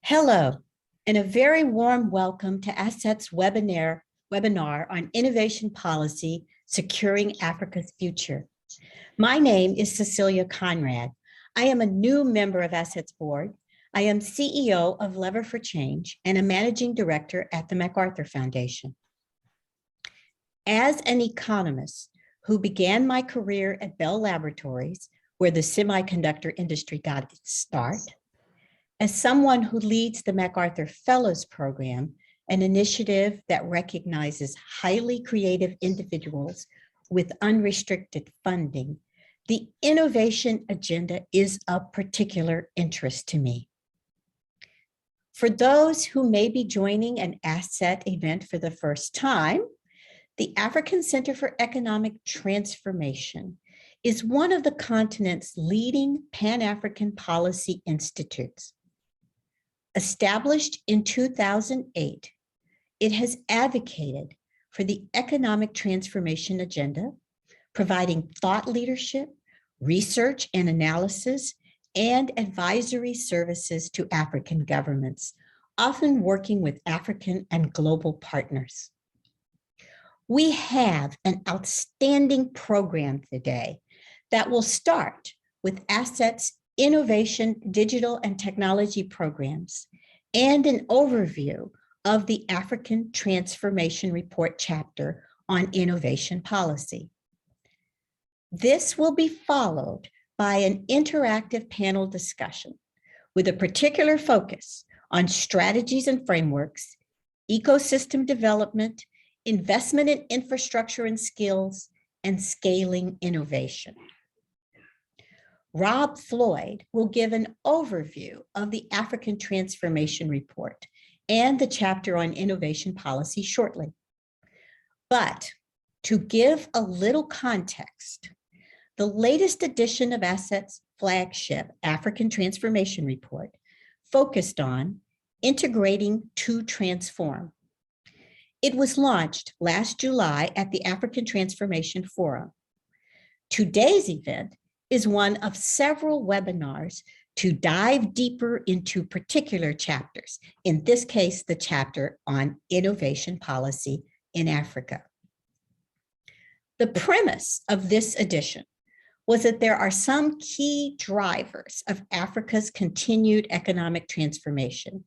Hello, and a very warm welcome to ACET's webinar on innovation policy, securing Africa's future. My name is Cecilia Conrad. I am a new member of ACET's board. I am CEO of Lever for Change and a managing director at the MacArthur Foundation. As an economist who began my career at Bell Laboratories, where the semiconductor industry got its start, as someone who leads the MacArthur Fellows Program, an initiative that recognizes highly creative individuals with unrestricted funding, the innovation agenda is of particular interest to me. For those who may be joining an ACET event for the first time, the African Center for Economic Transformation is one of the continent's leading Pan-African policy institutes. Established in 2008, it has advocated for the economic transformation agenda, providing thought leadership, research and analysis, and advisory services to African governments, often working with African and global partners. We have an outstanding program today that will start with ACET's innovation, digital and technology programs, and an overview of the African Transformation Report chapter on innovation policy. This will be followed by an interactive panel discussion with a particular focus on strategies and frameworks, ecosystem development, investment in infrastructure and skills, and scaling innovation. Rob Floyd will give an overview of the African Transformation Report and the chapter on innovation policy shortly. But to give a little context, the latest edition of ACET's flagship African Transformation Report focused on integrating to transform. It was launched last July at the African Transformation Forum. Today's event is one of several webinars to dive deeper into particular chapters, in this case, the chapter on innovation policy in Africa. The premise of this edition was that there are some key drivers of Africa's continued economic transformation,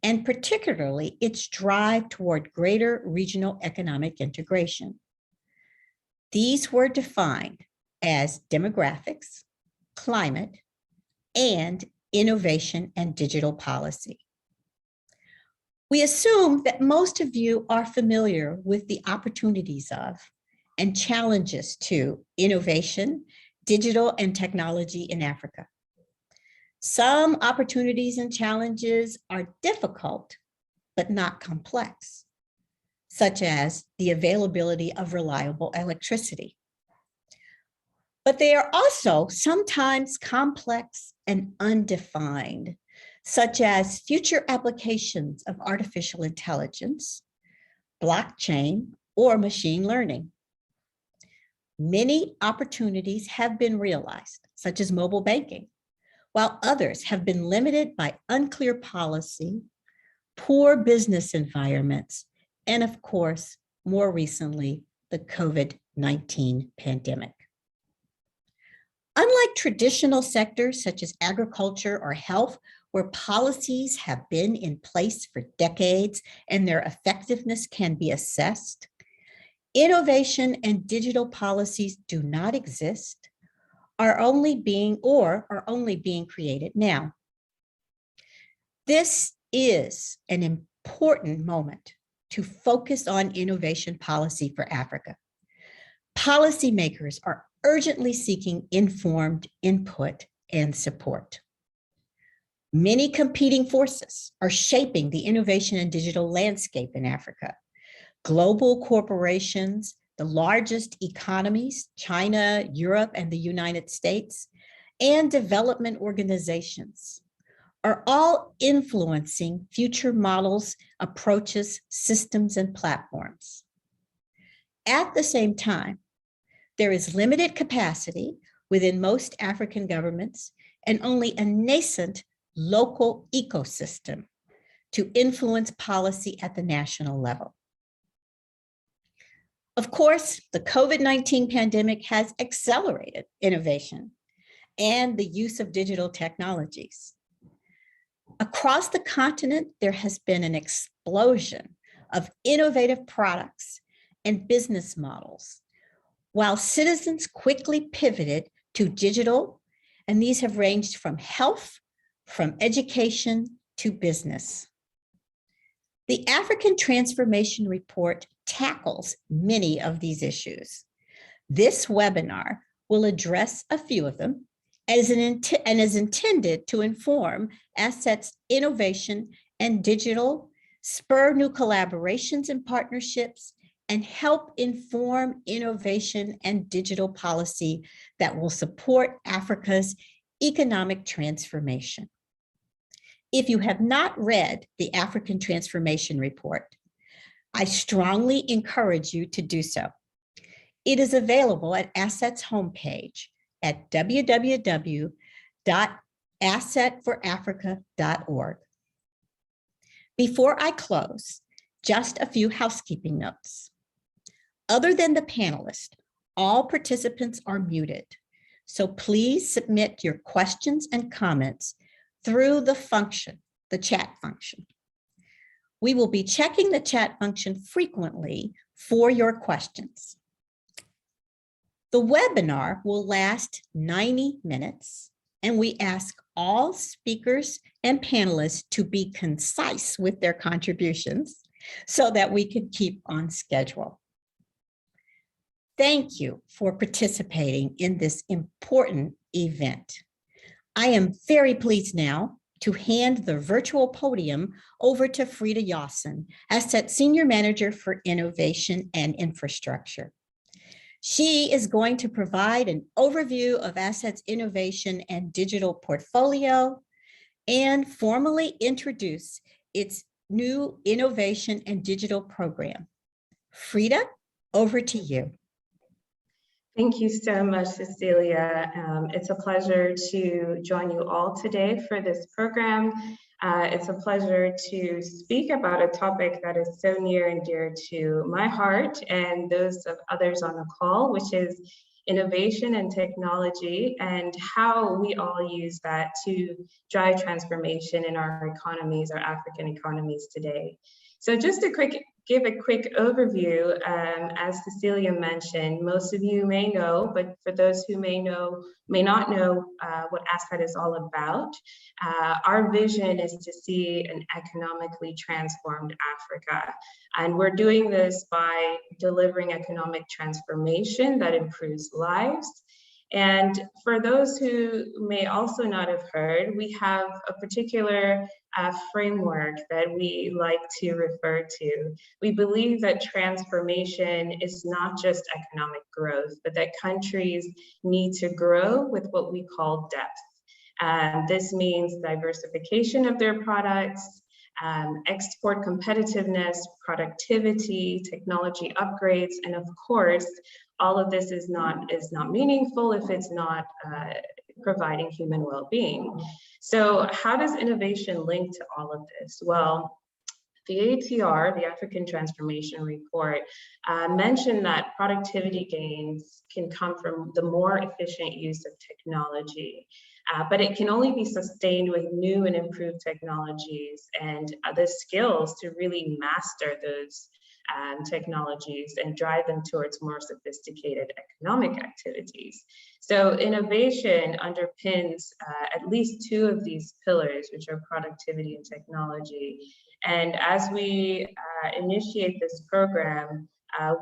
and particularly its drive toward greater regional economic integration. These were defined as demographics, climate, and innovation and digital policy. We assume that most of you are familiar with the opportunities of and challenges to innovation, digital, and technology in Africa. Some opportunities and challenges are difficult, but not complex, such as the availability of reliable electricity. But they are also sometimes complex and undefined, such as future applications of artificial intelligence, blockchain, or machine learning. Many opportunities have been realized, such as mobile banking, while others have been limited by unclear policy, poor business environments, and of course, more recently, the COVID-19 pandemic. Unlike traditional sectors such as agriculture or health, where policies have been in place for decades and their effectiveness can be assessed, innovation and digital policies do not exist, are only being created now. This is an important moment to focus on innovation policy for Africa. Policymakers are urgently seeking informed input and support. Many competing forces are shaping the innovation and digital landscape in Africa. Global corporations, the largest economies, China, Europe, and the United States, and development organizations are all influencing future models, approaches, systems, and platforms. At the same time, there is limited capacity within most African governments and only a nascent local ecosystem to influence policy at the national level. Of course, the COVID-19 pandemic has accelerated innovation and the use of digital technologies. Across the continent, there has been an explosion of innovative products and business models, while citizens quickly pivoted to digital, and these have ranged from health, from education to business. The African Transformation Report tackles many of these issues. This webinar will address a few of them and is intended to inform ACET's innovation and digital, spur new collaborations and partnerships, and help inform innovation and digital policy that will support Africa's economic transformation. If you have not read the African Transformation Report, I strongly encourage you to do so. It is available at ACET's homepage at www.acetforafrica.org. Before I close, just a few housekeeping notes. Other than the panelists, all participants are muted, so please submit your questions and comments through the function, the chat function. We will be checking the chat function frequently for your questions. The webinar will last 90 minutes, and we ask all speakers and panelists to be concise with their contributions so that we can keep on schedule. Thank you for participating in this important event. I am very pleased now to hand the virtual podium over to Frida Yawson, ACET Senior Manager for Innovation and Infrastructure. She is going to provide an overview of ACET's innovation and digital portfolio and formally introduce its new innovation and digital program. Frida, over to you. Thank you so much, Cecilia. It's a pleasure to join you all today for this program. It's a pleasure to speak about a topic that is so near and dear to my heart and those of others on the call, which is innovation and technology and how we all use that to drive transformation in our economies, our African economies today. So just give a quick overview. As Cecilia mentioned, most of you may know, but for those who may not know what ACET is all about, our vision is to see an economically transformed Africa. And we're doing this by delivering economic transformation that improves lives. And for those who may also not have heard, we have a particular framework that we like to refer to. We believe that transformation is not just economic growth, but that countries need to grow with what we call depth. This means diversification of their products, export competitiveness, productivity, technology upgrades, and of course, all of this is not meaningful if it's not providing human well-being. So how does innovation link to all of this? Well, the ATR, the African Transformation Report, mentioned that productivity gains can come from the more efficient use of technology, but it can only be sustained with new and improved technologies and the skills to really master those technologies and drive them towards more sophisticated economic activities. So innovation underpins at least two of these pillars, which are productivity and technology. And as we initiate this program,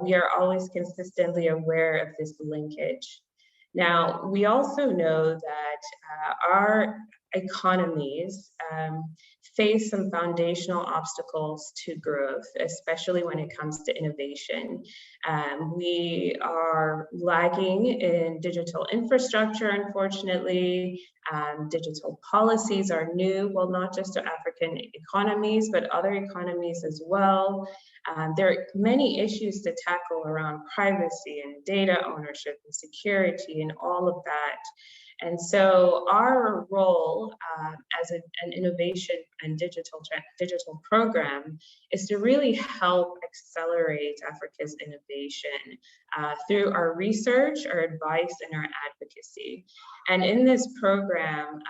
we are always consistently aware of this linkage. Now, we also know that our economies face some foundational obstacles to growth, especially when it comes to innovation. We are lagging in digital infrastructure, unfortunately. Digital policies are new, well, not just to African economies, but other economies as well. There are many issues to tackle around privacy and data ownership and security and all of that. And so our role as an innovation and digital program is to really help accelerate Africa's innovation through our research, our advice, and our advocacy. And in this program,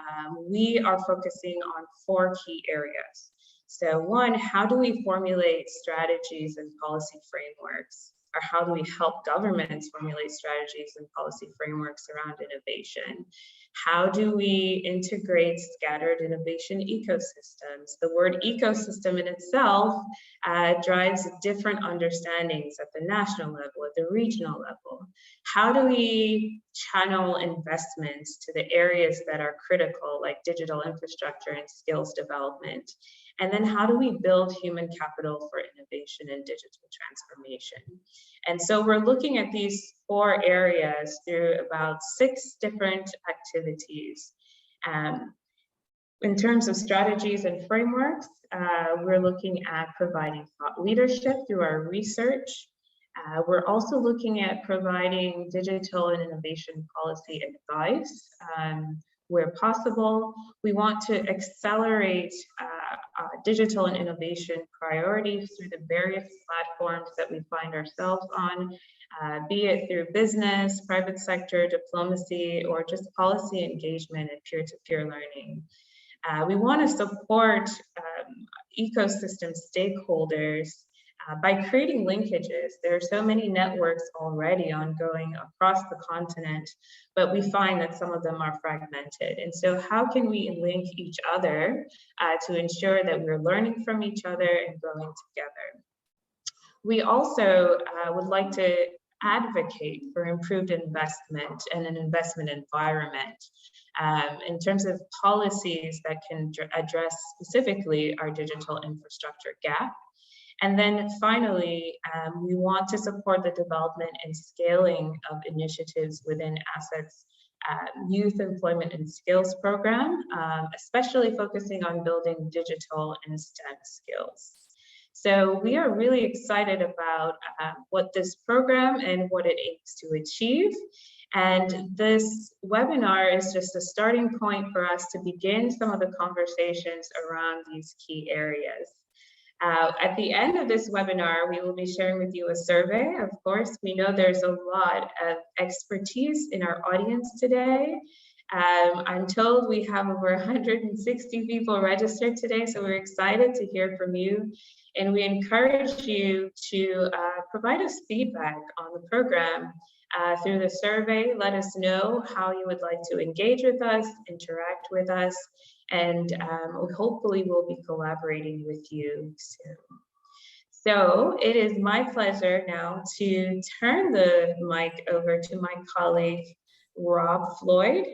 we are focusing on 4 key areas. So one, how do we formulate strategies and policy frameworks? Or how do we help governments formulate strategies and policy frameworks around innovation? How do we integrate scattered innovation ecosystems? The word ecosystem in itself drives different understandings at the national level, at the regional level. How do we channel investments to the areas that are critical, like digital infrastructure and skills development? And then how do we build human capital for innovation and digital transformation? And so we're looking at these 4 areas through about 6 different activities. In terms of strategies and frameworks, we're looking at providing thought leadership through our research. We're also looking at providing digital and innovation policy advice where possible. We want to accelerate digital and innovation priorities through the various platforms that we find ourselves on, be it through business, private sector, diplomacy, or just policy engagement and peer-to-peer learning. We want to support ecosystem stakeholders by creating linkages. There are so many networks already ongoing across the continent, but we find that some of them are fragmented. And so how can we link each other to ensure that we're learning from each other and growing together? We also would like to advocate for improved investment and an investment environment in terms of policies that can address specifically our digital infrastructure gap. And then finally, we want to support the development and scaling of initiatives within ACET's Youth Employment and Skills Program, especially focusing on building digital and STEM skills. So we are really excited about what this program and what it aims to achieve. And this webinar is just a starting point for us to begin some of the conversations around these key areas. At the end of this webinar, we will be sharing with you a survey. Of course, we know there's a lot of expertise in our audience today. I'm told we have over 160 people registered today, so we're excited to hear from you. And we encourage you to provide us feedback on the program through the survey. Let us know how you would like to engage with us, interact with us, and hopefully we'll be collaborating with you soon. So it is my pleasure now to turn the mic over to my colleague, Rob Floyd,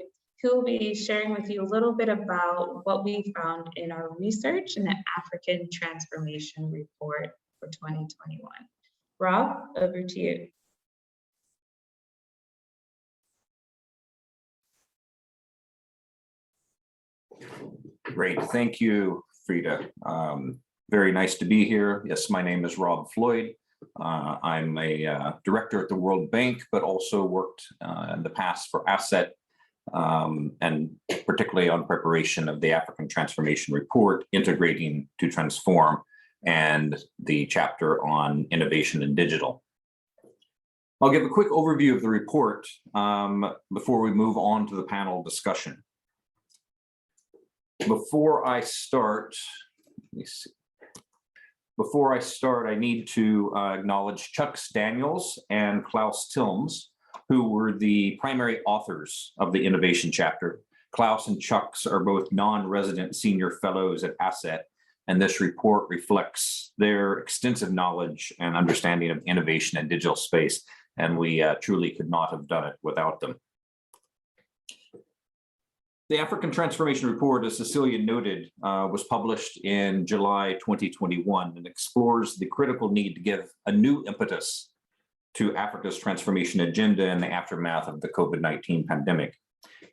who will be sharing with you a little bit about what we found in our research in the African Transformation Report for 2021. Rob, over to you. Great, thank you, Frida. Very nice to be here. Yes, my name is Rob Floyd. I'm a director at the World Bank, but also worked in the past for ACET, and particularly on preparation of the African Transformation Report, Integrating to Transform, and the chapter on innovation and digital. I'll give a quick overview of the report before we move on to the panel discussion. Before I start, I need to acknowledge Chuck Daniels and Klaus Tilms, who were the primary authors of the innovation chapter. Klaus and Chuck are both non-resident senior fellows at ACET, and this report reflects their extensive knowledge and understanding of innovation and digital space, and we truly could not have done it without them. The African Transformation Report, as Cecilia noted, was published in July 2021 and explores the critical need to give a new impetus to Africa's transformation agenda in the aftermath of the COVID-19 pandemic.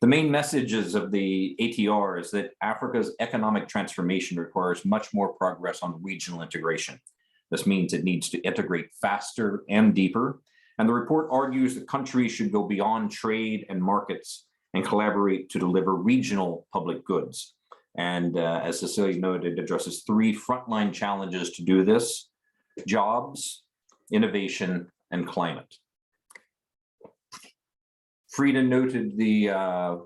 The main messages of the ATR is that Africa's economic transformation requires much more progress on regional integration. This means it needs to integrate faster and deeper. And the report argues that countries should go beyond trade and markets and collaborate to deliver regional public goods. And as Cecilia noted, addresses 3 frontline challenges to do this: jobs, innovation, and climate. Frida noted the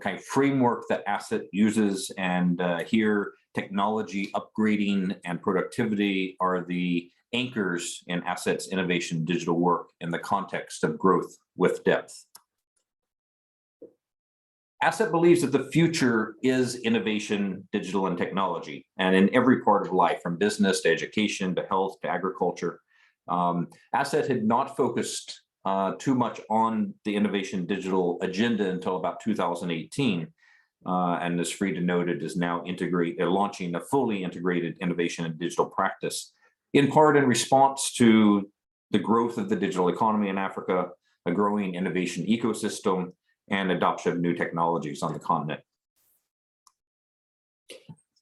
kind of framework that ACET uses, and here technology upgrading and productivity are the anchors in ACET's innovation digital work in the context of growth with depth. ACET believes that the future is innovation, digital, and technology, and in every part of life, from business to education to health to agriculture. ACET had not focused too much on the innovation digital agenda until about 2018. And as Frida noted, is now launching a fully integrated innovation and digital practice, in part in response to the growth of the digital economy in Africa, a growing innovation ecosystem, and adoption of new technologies on the continent.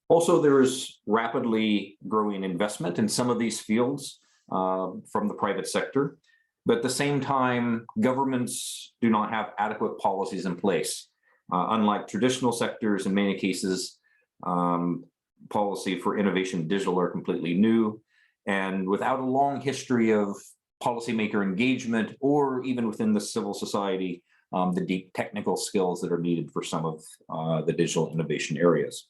Also, there is rapidly growing investment in some of these fields from the private sector, but at the same time, governments do not have adequate policies in place. Unlike traditional sectors, in many cases, policy for innovation digital are completely new, and without a long history of policymaker engagement, or even within the civil society, the deep technical skills that are needed for some of the digital innovation areas.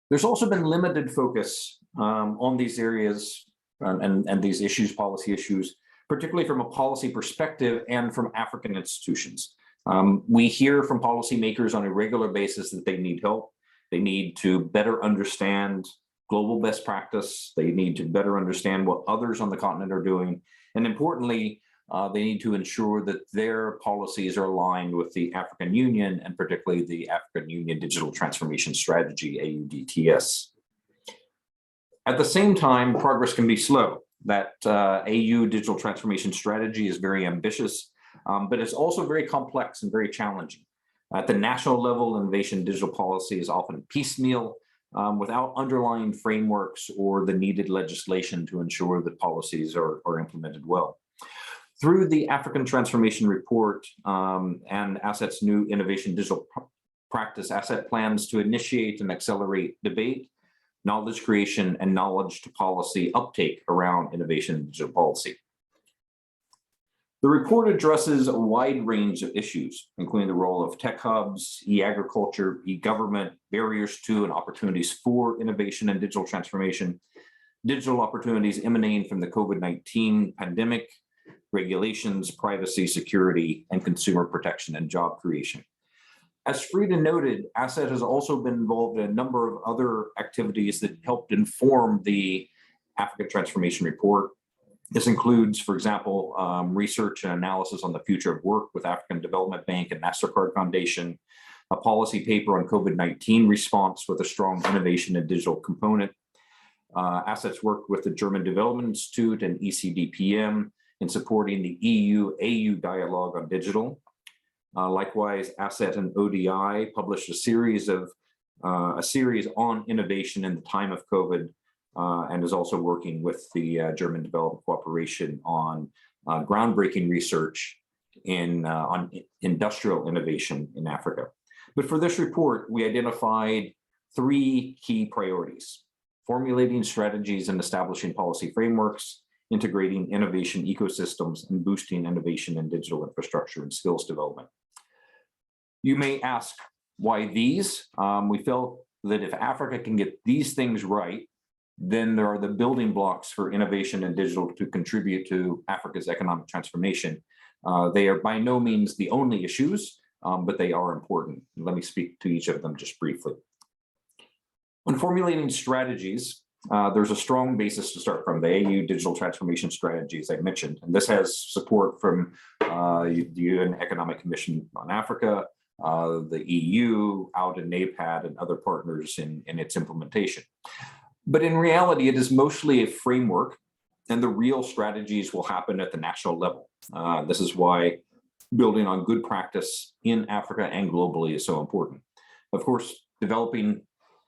There's also been limited focus on these areas and these issues, policy issues, particularly from a policy perspective and from African institutions. We hear from policymakers on a regular basis that they need help. They need to better understand global best practice. They need to better understand what others on the continent are doing. And importantly, they need to ensure that their policies are aligned with the African Union, and particularly the African Union Digital Transformation Strategy, AUDTS. At the same time, progress can be slow. That AU Digital Transformation Strategy is very ambitious, but it's also very complex and very challenging. At the national level, innovation digital policy is often piecemeal, without underlying frameworks or the needed legislation to ensure that policies are implemented well. Through the African Transformation Report and ACET's new innovation digital practice, ACET plans to initiate and accelerate debate, knowledge creation, and knowledge to policy uptake around innovation and digital policy. The report addresses a wide range of issues, including the role of tech hubs, e-agriculture, e-government, barriers to and opportunities for innovation and digital transformation, digital opportunities emanating from the COVID-19 pandemic, regulations, privacy, security, and consumer protection and job creation. As Frida noted, ACET has also been involved in a number of other activities that helped inform the African Transformation Report. This includes, for example, research and analysis on the future of work with African Development Bank and MasterCard Foundation, a policy paper on COVID-19 response with a strong innovation and digital component. ACET's work with the German Development Institute and ECDPM in supporting the EU-AU dialogue on digital. Likewise, ACET and ODI published a series on innovation in the time of COVID, and is also working with the German Development Cooperation on groundbreaking research on industrial innovation in Africa. But for this report, we identified 3 key priorities: formulating strategies and establishing policy frameworks, integrating innovation ecosystems, and boosting innovation in digital infrastructure and skills development. You may ask, why these? We felt that if Africa can get these things right, then there are the building blocks for innovation and digital to contribute to Africa's economic transformation. They are by no means the only issues, but they are important. Let me speak to each of them just briefly. When formulating strategies, there's a strong basis to start from, the AU Digital Transformation Strategy, as I mentioned, and this has support from the UN Economic Commission on Africa, the EU, out in NAPAD, and other partners in its implementation. But in reality, it is mostly a framework, and the real strategies will happen at the national level. This is why building on good practice in Africa and globally is so important. Of course, developing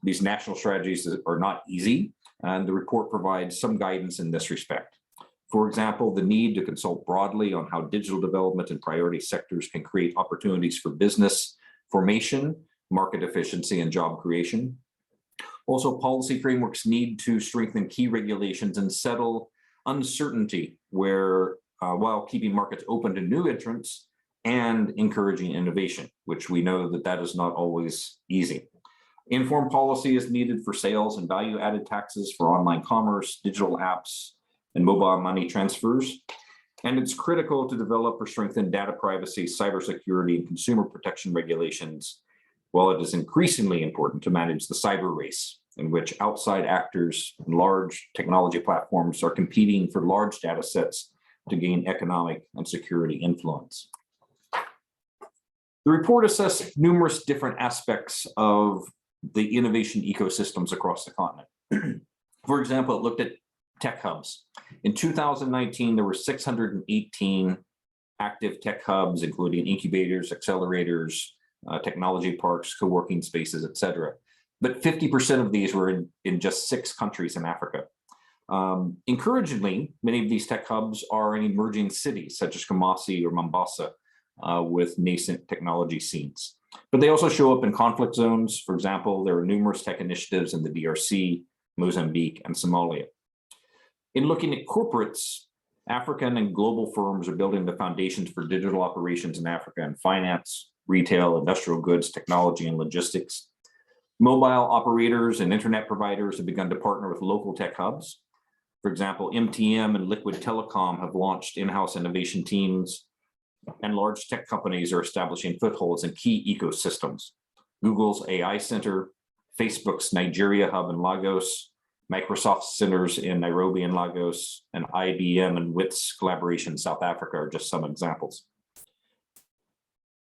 these national strategies are not easy, and the report provides some guidance in this respect. For example, the need to consult broadly on how digital development in priority sectors can create opportunities for business formation, market efficiency, and job creation. Also, policy frameworks need to strengthen key regulations and settle uncertainty while keeping markets open to new entrants and encouraging innovation, which we know that is not always easy. Informed policy is needed for sales and value-added taxes for online commerce, digital apps, and mobile money transfers. And it's critical to develop or strengthen data privacy, cybersecurity, and consumer protection regulations, while it is increasingly important to manage the cyber race, in which outside actors and large technology platforms are competing for large data sets to gain economic and security influence. The report assessed numerous different aspects of the innovation ecosystems across the continent. For example, it looked at tech hubs. In 2019, there were 618 active tech hubs, including incubators, accelerators, technology parks, co-working spaces, et cetera. But 50% of these were in just 6 countries in Africa. Encouragingly, many of these tech hubs are in emerging cities, such as Kumasi or Mombasa, with nascent technology scenes. But they also show up in conflict zones. For example, there are numerous tech initiatives in the DRC, Mozambique, and Somalia. In looking at corporates, African and global firms are building the foundations for digital operations in Africa in finance, retail, industrial goods, technology, and logistics. Mobile operators and internet providers have begun to partner with local tech hubs. For example, MTM and Liquid Telecom have launched in-house innovation teams, and large tech companies are establishing footholds in key ecosystems. Google's AI Center, Facebook's Nigeria hub in Lagos, Microsoft's centers in Nairobi and Lagos, and IBM and WIT's collaboration in South Africa are just some examples.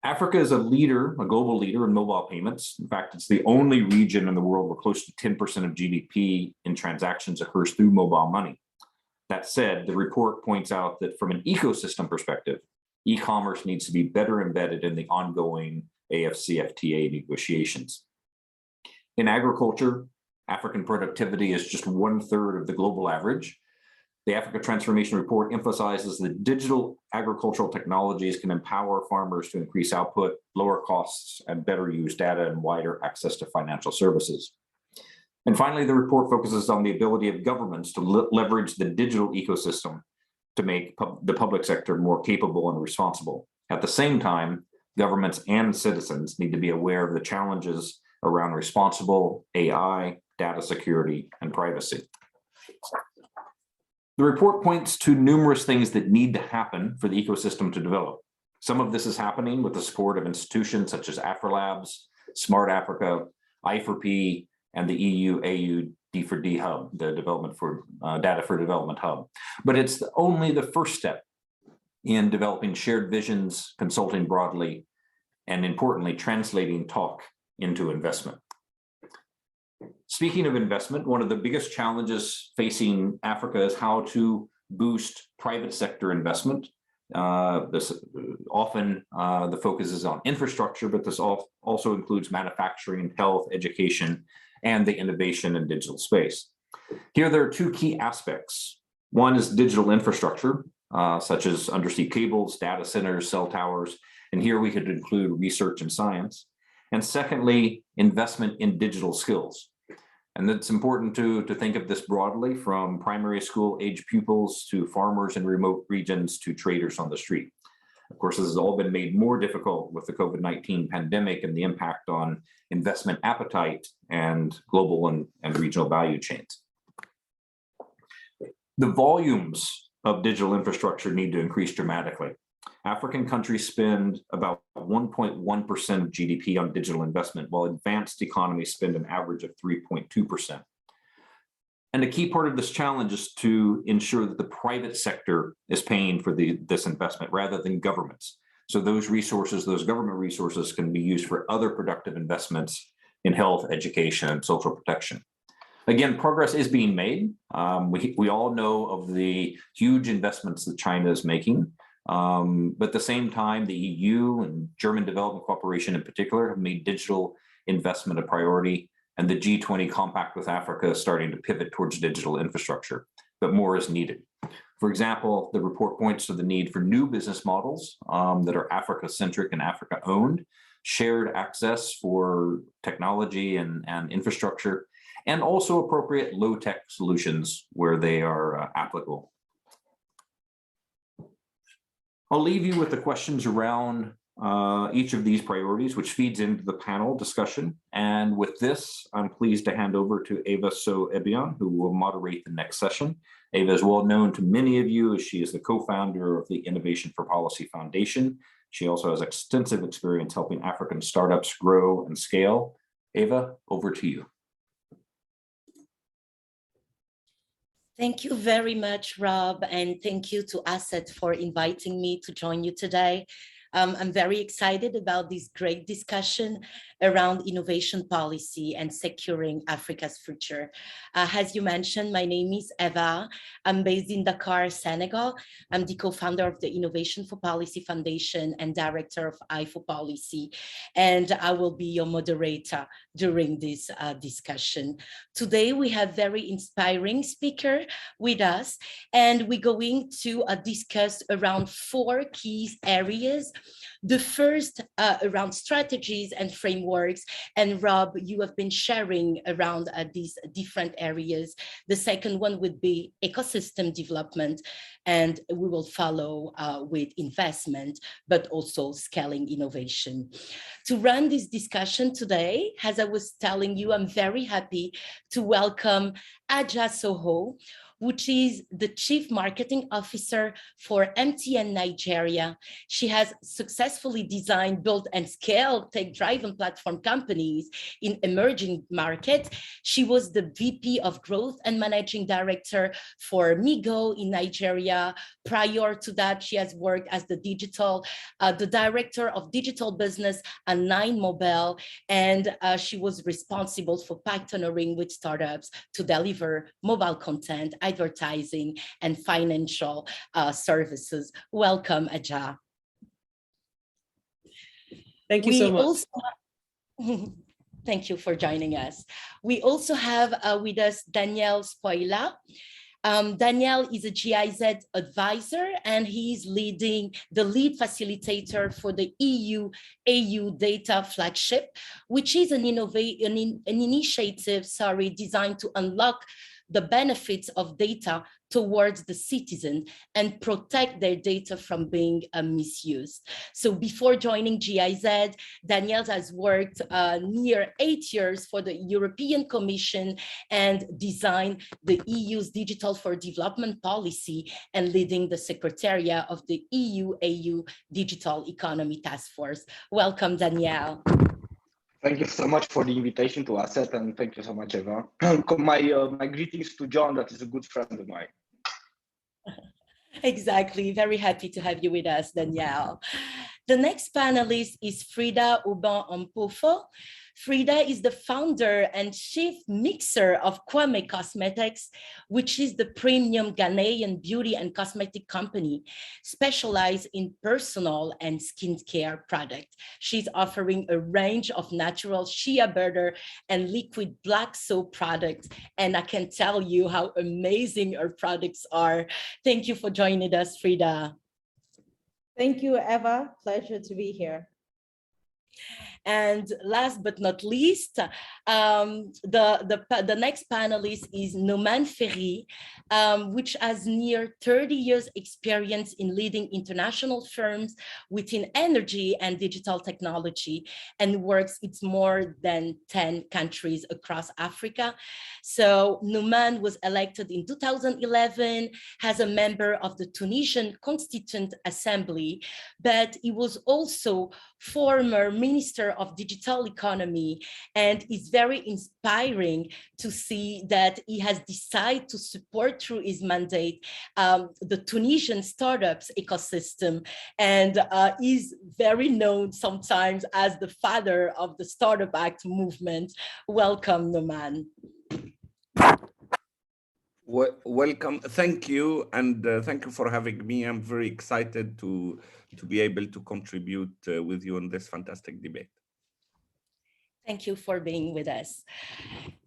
Africa is a global leader in mobile payments. In fact, it's the only region in the world where close to 10% of GDP in transactions occurs through mobile money. That said, the report points out that from an ecosystem perspective, e-commerce needs to be better embedded in the ongoing AFCFTA negotiations. In agriculture, African productivity is just 1/3 of the global average. The Africa Transformation Report emphasizes that digital agricultural technologies can empower farmers to increase output, lower costs, and better use data and wider access to financial services. And finally, the report focuses on the ability of governments to leverage the digital ecosystem to make the public sector more capable and responsible. At the same time, governments and citizens need to be aware of the challenges around responsible AI, data security, and privacy. The report points to numerous things that need to happen for the ecosystem to develop. Some of this is happening with the support of institutions such as AfriLabs, Smart Africa, I4P, and the EU-AU D4D hub, the Data for Development hub. But it's only the first step in developing shared visions, consulting broadly, and importantly, translating talk into investment. Speaking of investment, one of the biggest challenges facing Africa is how to boost private sector investment. Often the focus is on infrastructure, but this also includes manufacturing, health, education, and the innovation and digital space. Here, there are 2 key aspects. One is digital infrastructure, such as undersea cables, data centers, cell towers, and here we could include research and science. And secondly, investment in digital skills. And it's important to think of this broadly, from primary school age pupils to farmers in remote regions to traders on the street. Of course, this has all been made more difficult with the COVID-19 pandemic and the impact on investment appetite and global and regional value chains. The volumes of digital infrastructure need to increase dramatically. African countries spend about 1.1% of GDP on digital investment, while advanced economies spend an average of 3.2%. And a key part of this challenge is to ensure that the private sector is paying for this investment rather than governments. So those government resources can be used for other productive investments in health, education, and social protection. Again, progress is being made. We all know of the huge investments that China is making. But at the same time, the EU and German Development Cooperation in particular have made digital investment a priority, and the G20 Compact with Africa is starting to pivot towards digital infrastructure, but more is needed. For example, the report points to the need for new business models that are Africa-centric and Africa-owned, shared access for technology and infrastructure, and also appropriate low-tech solutions where they are applicable. I'll leave you with the questions around each of these priorities, which feeds into the panel discussion. And with this, I'm pleased to hand over to Eva So-Ebian, who will moderate the next session. Eva is well known to many of you as she is the co-founder of the Innovation for Policy Foundation. She also has extensive experience helping African startups grow and scale. Eva, over to you. Thank you very much, Rob, and thank you to ACET for inviting me to join you today. I'm very excited about this great discussion around innovation policy and securing Africa's future. As you mentioned, my name is Eva. I'm based in Dakar, Senegal. I'm the co-founder of the Innovation for Policy Foundation and director of IFO Policy, and I will be your moderator during this discussion. Today, we have very inspiring speaker with us, and we're going to discuss around 4 key areas. The first around strategies and frameworks, and Rob, you have been sharing around these different areas. The second one would be ecosystem development, and we will follow with investment, but also scaling innovation. To run this discussion today, as I was telling you, I'm very happy to welcome Aja Soho, which is the Chief Marketing Officer for MTN Nigeria. She has successfully designed, built, and scaled tech-driven platform companies in emerging markets. She was the VP of Growth and Managing Director for Migo in Nigeria. Prior to that, she has worked as the Director of Digital Business at Nine Mobile, and she was responsible for partnering with startups to deliver mobile content, advertising, and financial services. Welcome, Aja. Thank you so much. Thank you for joining us. We also have with us Daniel Spoila. Daniel is a GIZ advisor, and he's leading the lead facilitator for the EU-AU data flagship, which is an initiative designed to unlock the benefits of data towards the citizen and protect their data from being misused. So before joining GIZ, Daniel has worked near 8 years for the European Commission and designed the EU's Digital for Development policy and leading the Secretariat of the EU-AU Digital Economy Task Force. Welcome, Daniel. Thank you so much for the invitation to ACET, and thank you so much, Eva. My greetings to John, that is a good friend of mine. Exactly, very happy to have you with us, Danielle. The next panelist is Frida Uban-Ompofo. Frida is the founder and chief mixer of Kwame Cosmetics, which is the premium Ghanaian beauty and cosmetic company specialized in personal and skincare products. She's offering a range of natural shea butter and liquid black soap products, and I can tell you how amazing her products are. Thank you for joining us, Frida. Thank you, Eva. Pleasure to be here. And last but not least, the next panelist is Noman Ferry, which has near 30 years experience in leading international firms within energy and digital technology, and works in more than 10 countries across Africa. So Noman was elected in 2011 as a member of the Tunisian Constituent Assembly, but he was also former Minister of Digital Economy, and it's very inspiring to see that he has decided to support through his mandate the Tunisian startups ecosystem, and is very known sometimes as the father of the Startup Act movement. Welcome, Noman. Welcome, thank you, and thank you for having me. I'm very excited to be able to contribute with you in this fantastic debate. Thank you for being with us.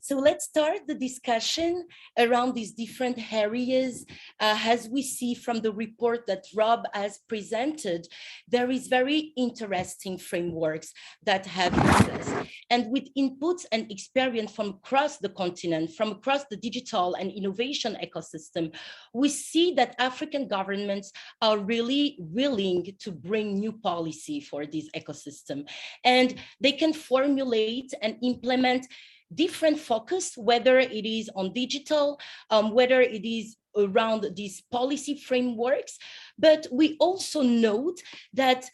So let's start the discussion around these different areas. As we see from the report that Rob has presented, there is very interesting frameworks that have used us. And with inputs and experience from across the continent, from across the digital and innovation ecosystem, we see that African governments are really willing to bring new policy for this ecosystem. And they can formulate and implement different focus, whether it is on digital, whether it is around these policy frameworks. But we also note that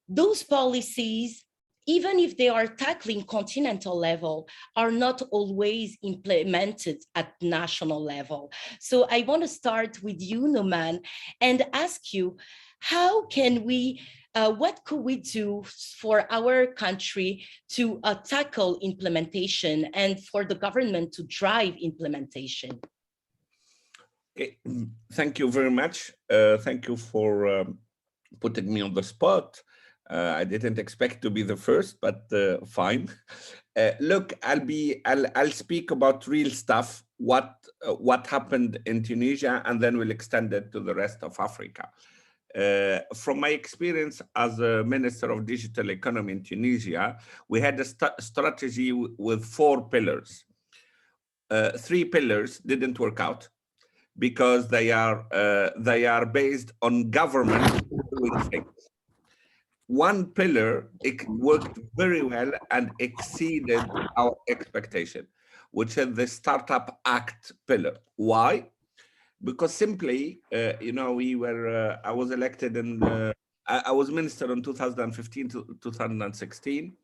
those policies, even if they are tackling continental level, are not always implemented at national level. So I want to start with you, Noman, and ask you, how can we what could we do for our country to tackle implementation and for the government to drive implementation? Okay. Thank you very much. Thank you for putting me on the spot. I didn't expect to be the first, but fine. Look, I'll speak about real stuff, what happened in Tunisia, and then we'll extend it to the rest of Africa. From my experience as a Minister of Digital Economy in Tunisia, we had a strategy with 4 pillars. 3 pillars didn't work out because they are based on government doing things. 1 pillar, it worked very well and exceeded our expectation, which is the Startup Act pillar. Why? Because simply, I was elected I was minister in 2015 to 2016.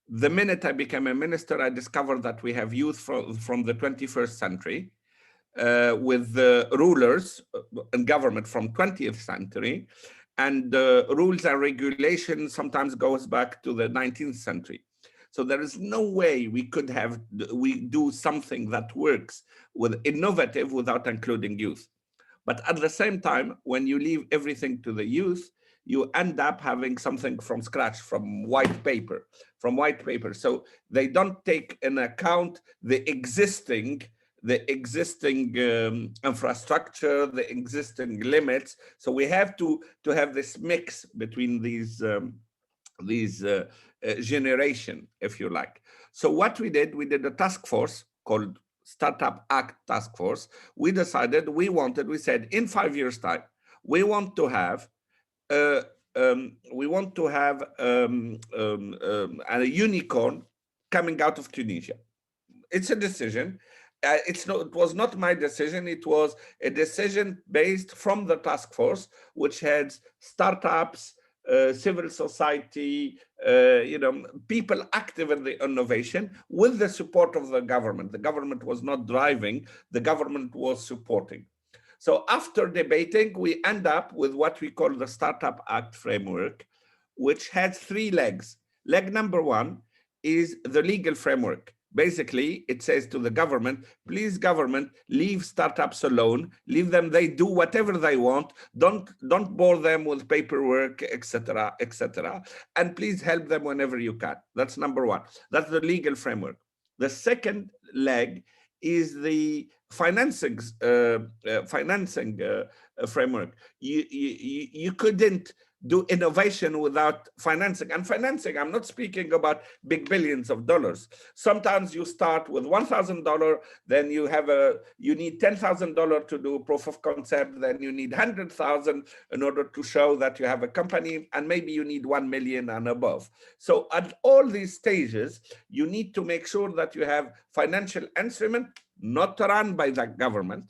The minute I became a minister, I discovered that we have youth from the 21st century with the rulers and government from 20th century, and rules and regulations sometimes goes back to the 19th century. So there is no way we do something that works with innovative without including youth. But at the same time, when you leave everything to the youth, you end up having something from scratch, from white paper. So they don't take into account the existing infrastructure, the existing limits. So we have to have this mix between these generation, if you like. So what we did a task force called Startup Act Task Force. We decided we said in 5 years' time, we want to have a unicorn coming out of Tunisia. It's a decision. It was not my decision. It was a decision based from the task force, which had startups, civil society, people active in the innovation with the support of the government. The government was not driving, the government was supporting. So after debating, we end up with what we call the Startup Act framework, which has 3 legs. Leg number 1 is the legal framework. Basically, it says to the government, please government, leave startups alone, leave them, they do whatever they want, don't bore them with paperwork, etc., etc. And please help them whenever you can. That's number 1. That's the legal framework. The second leg is the financing framework. You couldn't do innovation without financing. And financing, I'm not speaking about big billions of dollars. Sometimes you start with $1,000, then you need $10,000 to do proof of concept, then you need 100,000 in order to show that you have a company, and maybe you need 1 million and above. So at all these stages, you need to make sure that you have financial instrument, not run by the government,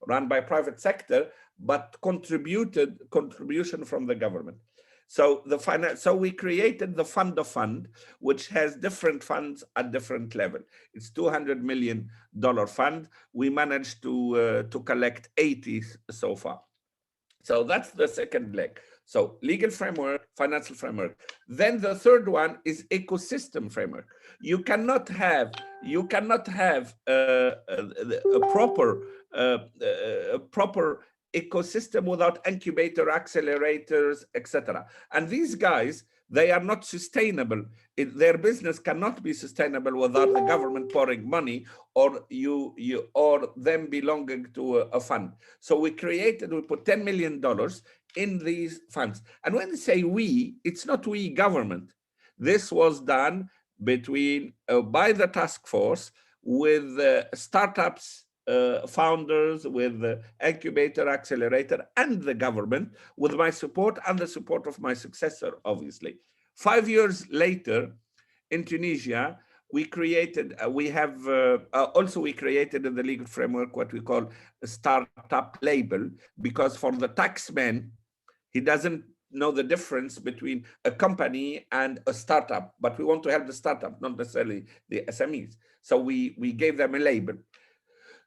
run by private sector, but contribution from the government. So we created the fund of fund, which has different funds at different level. It's $200 million fund. We managed to collect 80 so far. So that's the second leg. So legal framework, financial framework. Then the third one is ecosystem framework. You cannot have a proper ecosystem without incubator, accelerators, etc. And these guys, they are not sustainable. Their business cannot be sustainable without the government pouring money or or them belonging to a fund. So we put $10 million in these funds. And when they say we, it's not we government. This was done between by the task force with startups, founders, with the incubator, accelerator, and the government, with my support and the support of my successor, obviously. 5 years later, in Tunisia, we created, we created in the legal framework what we call a startup label, because for the taxman, he doesn't know the difference between a company and a startup, but we want to help the startup, not necessarily the SMEs. So we gave them a label.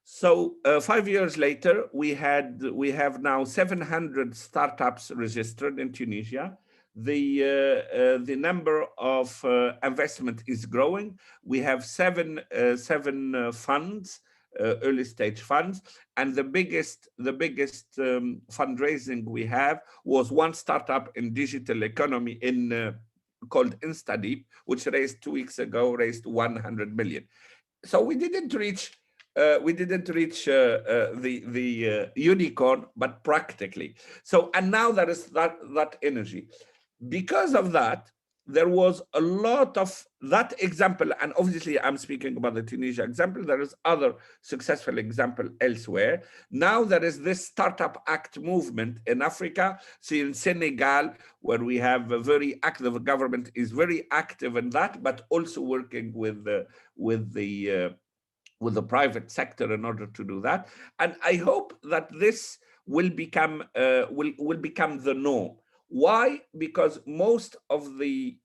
So 5 years later, we have now 700 startups registered in Tunisia. The number of investment is growing. We have seven funds, early stage funds, and the biggest fundraising we have was one startup in digital economy called InstaDeep, which raised 2 weeks ago, raised 100 million. So we didn't reach the unicorn, but practically. So, and now there is that energy. Because of that, there was a lot of that example, and obviously I'm speaking about the Tunisia example. There is other successful example elsewhere. Now there is this Startup Act movement in Africa. See, in Senegal, where we have a very active, the government is very active in that, but also working with the private sector in order to do that. And I hope that this will become the norm. Why? Because most of the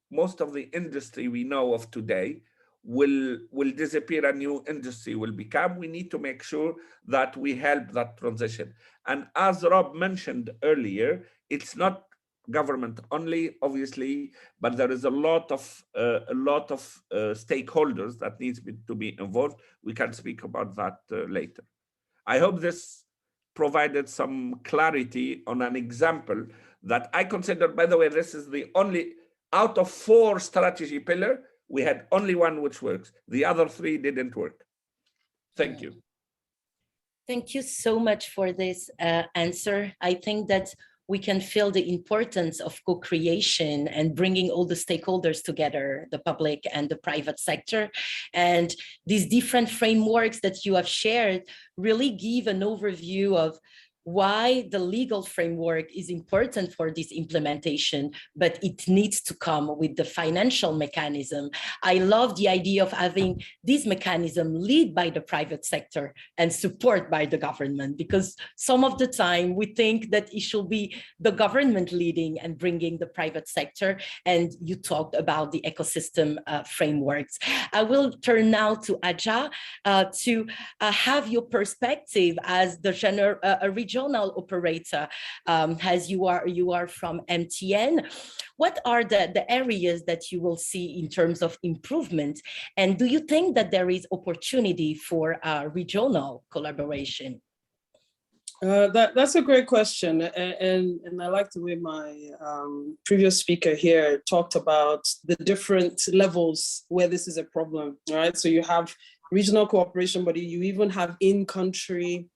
industry we know of today will disappear, a new industry will become. We need to make sure that we help that transition. And as Rob mentioned earlier, it's not government only, obviously, but there is a lot of stakeholders that needs to be involved. We can speak about that later. I hope this provided some clarity on an example that I consider, by the way, this is the only, out of 4 strategy pillars, we had only one which works. The other 3 didn't work. Thank you. Thank you so much for this answer. I think that we can feel the importance of co-creation and bringing all the stakeholders together, the public and the private sector. And these different frameworks that you have shared really give an overview of why the legal framework is important for this implementation, but it needs to come with the financial mechanism. I love the idea of having this mechanism lead by the private sector and support by the government, because some of the time we think that it should be the government leading and bringing the private sector. And you talked about the ecosystem frameworks. I will turn now to Aja to have your perspective as the regional operator, as you are from MTN. What are the areas that you will see in terms of improvement? And do you think that there is opportunity for regional collaboration? That's a great question. And I like the way my previous speaker here talked about the different levels where this is a problem, right? So you have regional cooperation, but you even have in-country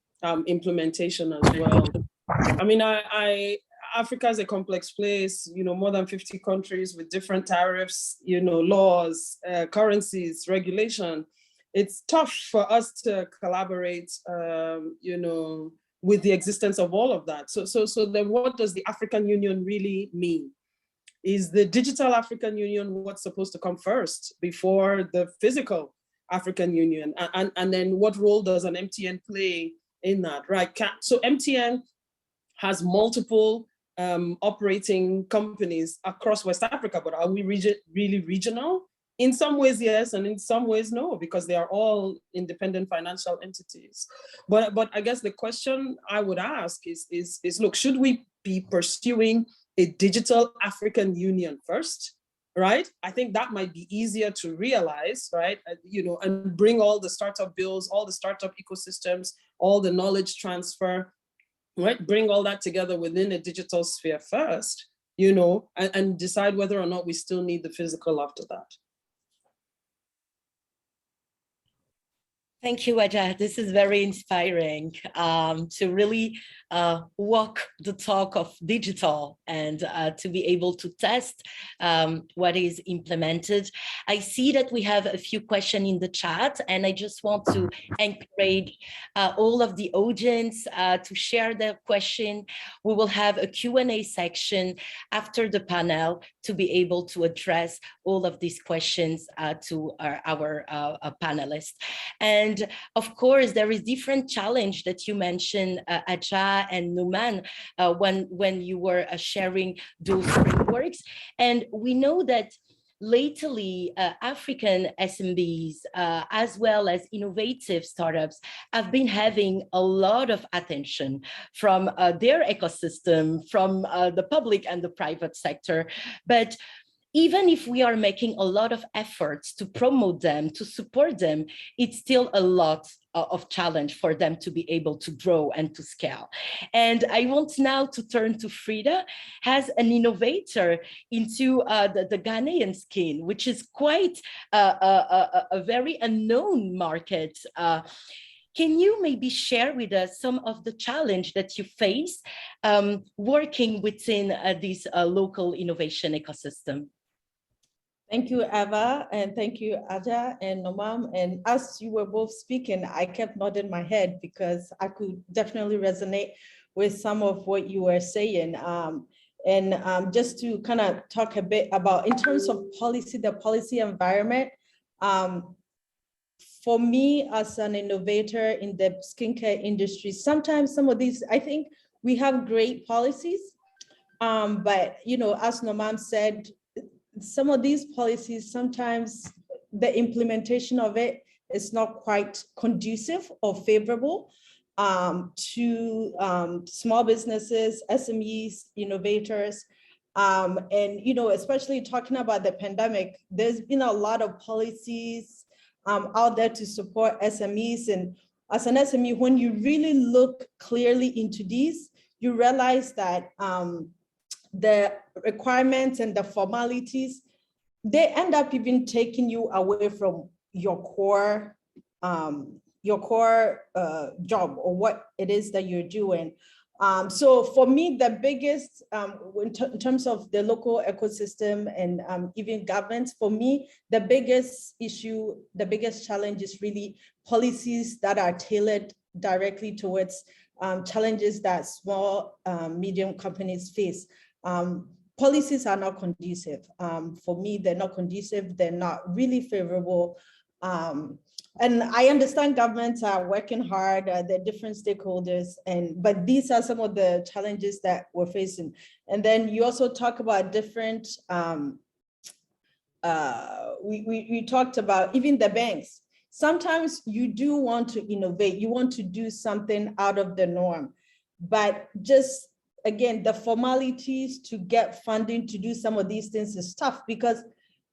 implementation as well. I mean, Africa is a complex place, more than 50 countries with different tariffs, laws, currencies, regulation. It's tough for us to collaborate, with the existence of all of that. So then what does the African Union really mean? Is the digital African Union what's supposed to come first before the physical African Union? And then what role does an MTN play in that, right? So MTN has multiple operating companies across West Africa, but are we really regional? In some ways, yes, and in some ways, no, because they are all independent financial entities. But I guess the question I would ask is look, should we be pursuing a digital African Union first? Right? I think that might be easier to realize, right? And bring all the startup bills, all the startup ecosystems, all the knowledge transfer, right? Bring all that together within a digital sphere first, you know, and decide whether or not we still need the physical after that. Thank you, Aja. This is very inspiring to really walk the talk of digital and to be able to test what is implemented. I see that we have a few questions in the chat, and I just want to encourage all of the audience to share their question. We will have a Q&A section after the panel to be able to address all of these questions to our panelists. And of course, there is different challenge that you mentioned, Aja and Numan, when you were sharing those frameworks. And we know that lately, African SMBs, as well as innovative startups, have been having a lot of attention from their ecosystem, from the public and the private sector. But even if we are making a lot of efforts to promote them, to support them, it's still a lot of challenge for them to be able to grow and to scale. And I want now to turn to Frida, as an innovator into the Ghanaian skin, which is quite a very unknown market. Can you maybe share with us some of the challenge that you face working within this local innovation ecosystem? Thank you, Eva, and thank you, Aja and Nomam. And as you were both speaking, I kept nodding my head because I could definitely resonate with some of what you were saying. Just to kind of talk a bit about, in terms of policy, the policy environment, for me as an innovator in the skincare industry, sometimes some of these, I think we have great policies, but you know, as Nomam said, some of these policies, sometimes the implementation of it is not quite conducive or favorable to small businesses, SMEs, innovators. And, you know, especially talking about the pandemic, there's been a lot of policies out there to support SMEs. And as an SME, when you really look clearly into these, you realize that the requirements and the formalities, they end up even taking you away from your core job or what it is that you're doing. So for me, the biggest, in terms of the local ecosystem and even governments, for me, the biggest issue, the biggest challenge is really policies that are tailored directly towards challenges that small, medium companies face. Policies are not conducive. For me, they're not conducive. They're not really favorable. And I understand governments are working hard, they're different stakeholders, but these are some of the challenges that we're facing. And then you also talk about different, we talked about even the banks. Sometimes you do want to innovate, you want to do something out of the norm, but just, again, the formalities to get funding to do some of these things is tough, because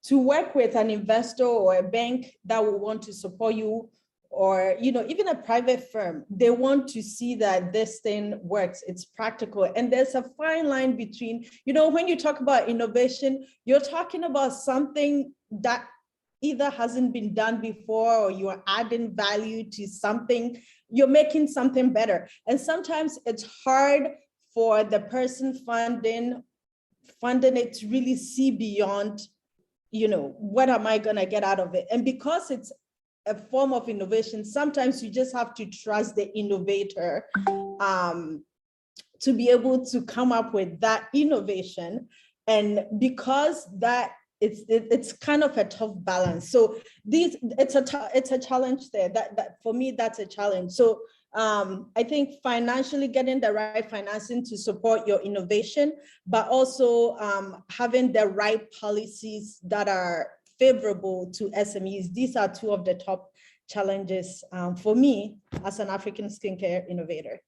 to work with an investor or a bank that will want to support you, or even a private firm, they want to see that this thing works, it's practical. And there's a fine line between, when you talk about innovation, you're talking about something that either hasn't been done before, or you are adding value to something, you're making something better. And sometimes it's hard for the person funding it to really see beyond, what am I gonna get out of it? And because it's a form of innovation, sometimes you just have to trust the innovator to be able to come up with that innovation. And because that it's kind of a tough balance. So it's a challenge there. That for me, that's a challenge. So I think financially getting the right financing to support your innovation, but also having the right policies that are favorable to SMEs. These are two of the top challenges for me as an African skincare innovator.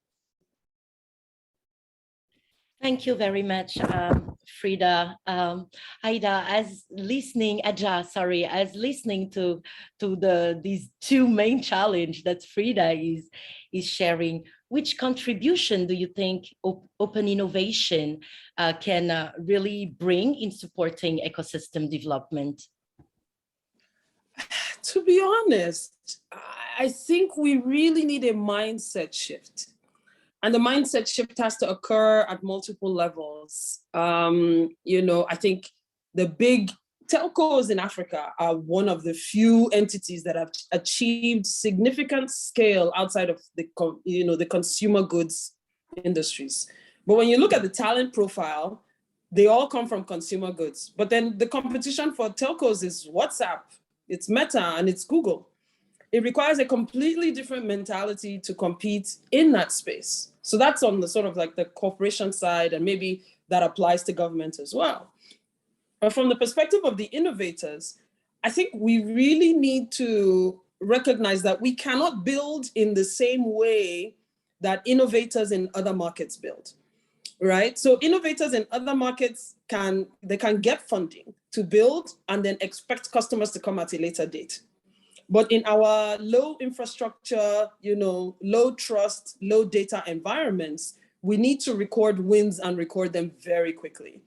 Thank you very much, Frida. Aja, as listening to these two main challenges that Frida is sharing, which contribution do you think open innovation can really bring in supporting ecosystem development? To be honest, I think we really need a mindset shift. And the mindset shift has to occur at multiple levels. I think the big telcos in Africa are one of the few entities that have achieved significant scale outside of the consumer goods industries. But when you look at the talent profile, they all come from consumer goods. But then the competition for telcos is WhatsApp, it's Meta, and it's Google. It requires a completely different mentality to compete in that space. So that's on the sort of like the corporation side, and maybe that applies to government as well. But from the perspective of the innovators, I think we really need to recognize that we cannot build in the same way that innovators in other markets build, right? So innovators in other markets can get funding to build and then expect customers to come at a later date. But in our low infrastructure, low trust, low data environments, we need to record wins and record them very quickly.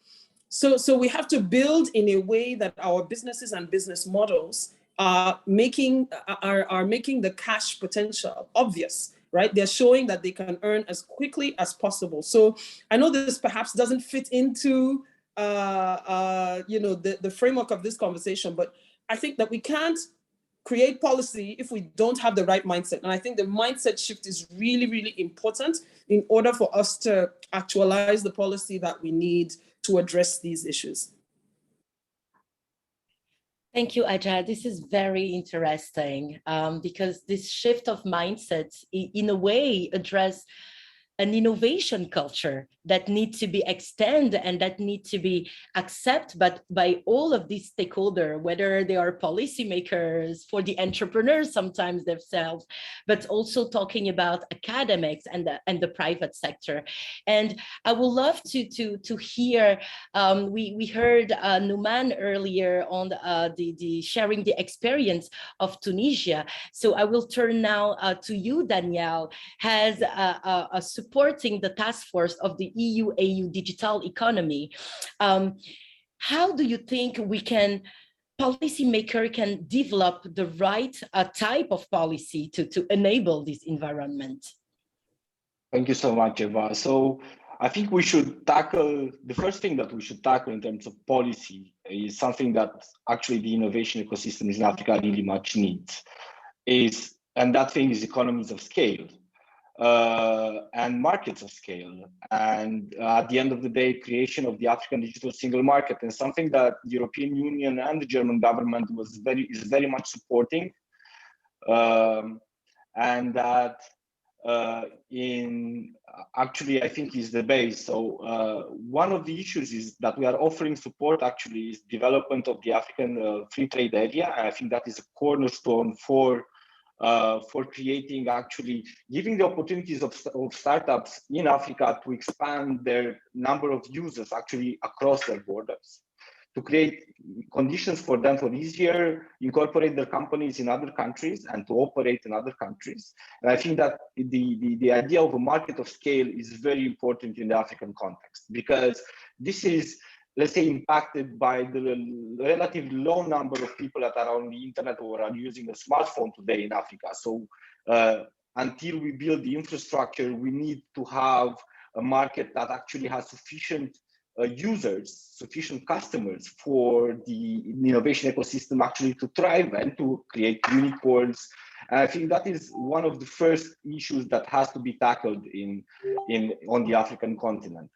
So we have to build in a way that our businesses and business models are making the cash potential obvious, right? They're showing that they can earn as quickly as possible. So I know this perhaps doesn't fit into the framework of this conversation, but I think that we can't create policy if we don't have the right mindset. And I think the mindset shift is really, really important in order for us to actualize the policy that we need to address these issues. Thank you, Aja. This is very interesting because this shift of mindsets in a way address an innovation culture that needs to be extended and that need to be accepted by all of these stakeholders, whether they are policymakers, for the entrepreneurs sometimes themselves, but also talking about academics and the private sector. And I would love to hear, we heard Numan earlier on the sharing the experience of Tunisia. So I will turn now to you, Danielle, as a supporting the task force of the EU-AU digital economy. How do you think policymaker can develop the right type of policy to enable this environment? Thank you so much, Eva. So I think we should tackle, the first thing that we should tackle in terms of policy is something that actually the innovation ecosystems in Africa really much needs, and that thing is economies of scale. And markets of scale, and at the end of the day, creation of the African digital single market, and something that the European Union and the German government is very much supporting, and that actually I think is the base. So one of the issues is that we are offering support actually is development of the African free trade area, and I think that is a cornerstone for creating, actually giving the opportunities of startups in Africa to expand their number of users actually across their borders, to create conditions for them for easier incorporate their companies in other countries and to operate in other countries. And I think that the idea of a market of scale is very important in the African context, because this is, let's say, impacted by the relatively low number of people that are on the internet or are using a smartphone today in Africa. So until we build the infrastructure, we need to have a market that actually has sufficient users, sufficient customers for the innovation ecosystem actually to thrive and to create unicorns. And I think that is one of the first issues that has to be tackled on the African continent.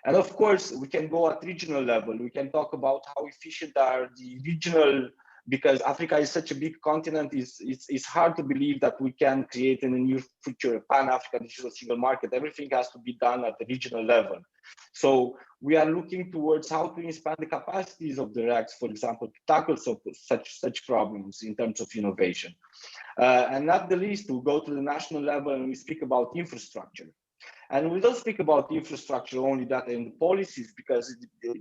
And of course, we can go at regional level. We can talk about how efficient are the regional, because Africa is such a big continent, it's hard to believe that we can create in the near future a pan-African digital single market. Everything has to be done at the regional level. So we are looking towards how to expand the capacities of the RECs, for example, to tackle such problems in terms of innovation. And not the least, we go to the national level and we speak about infrastructure. And we don't speak about infrastructure only that in the policies, because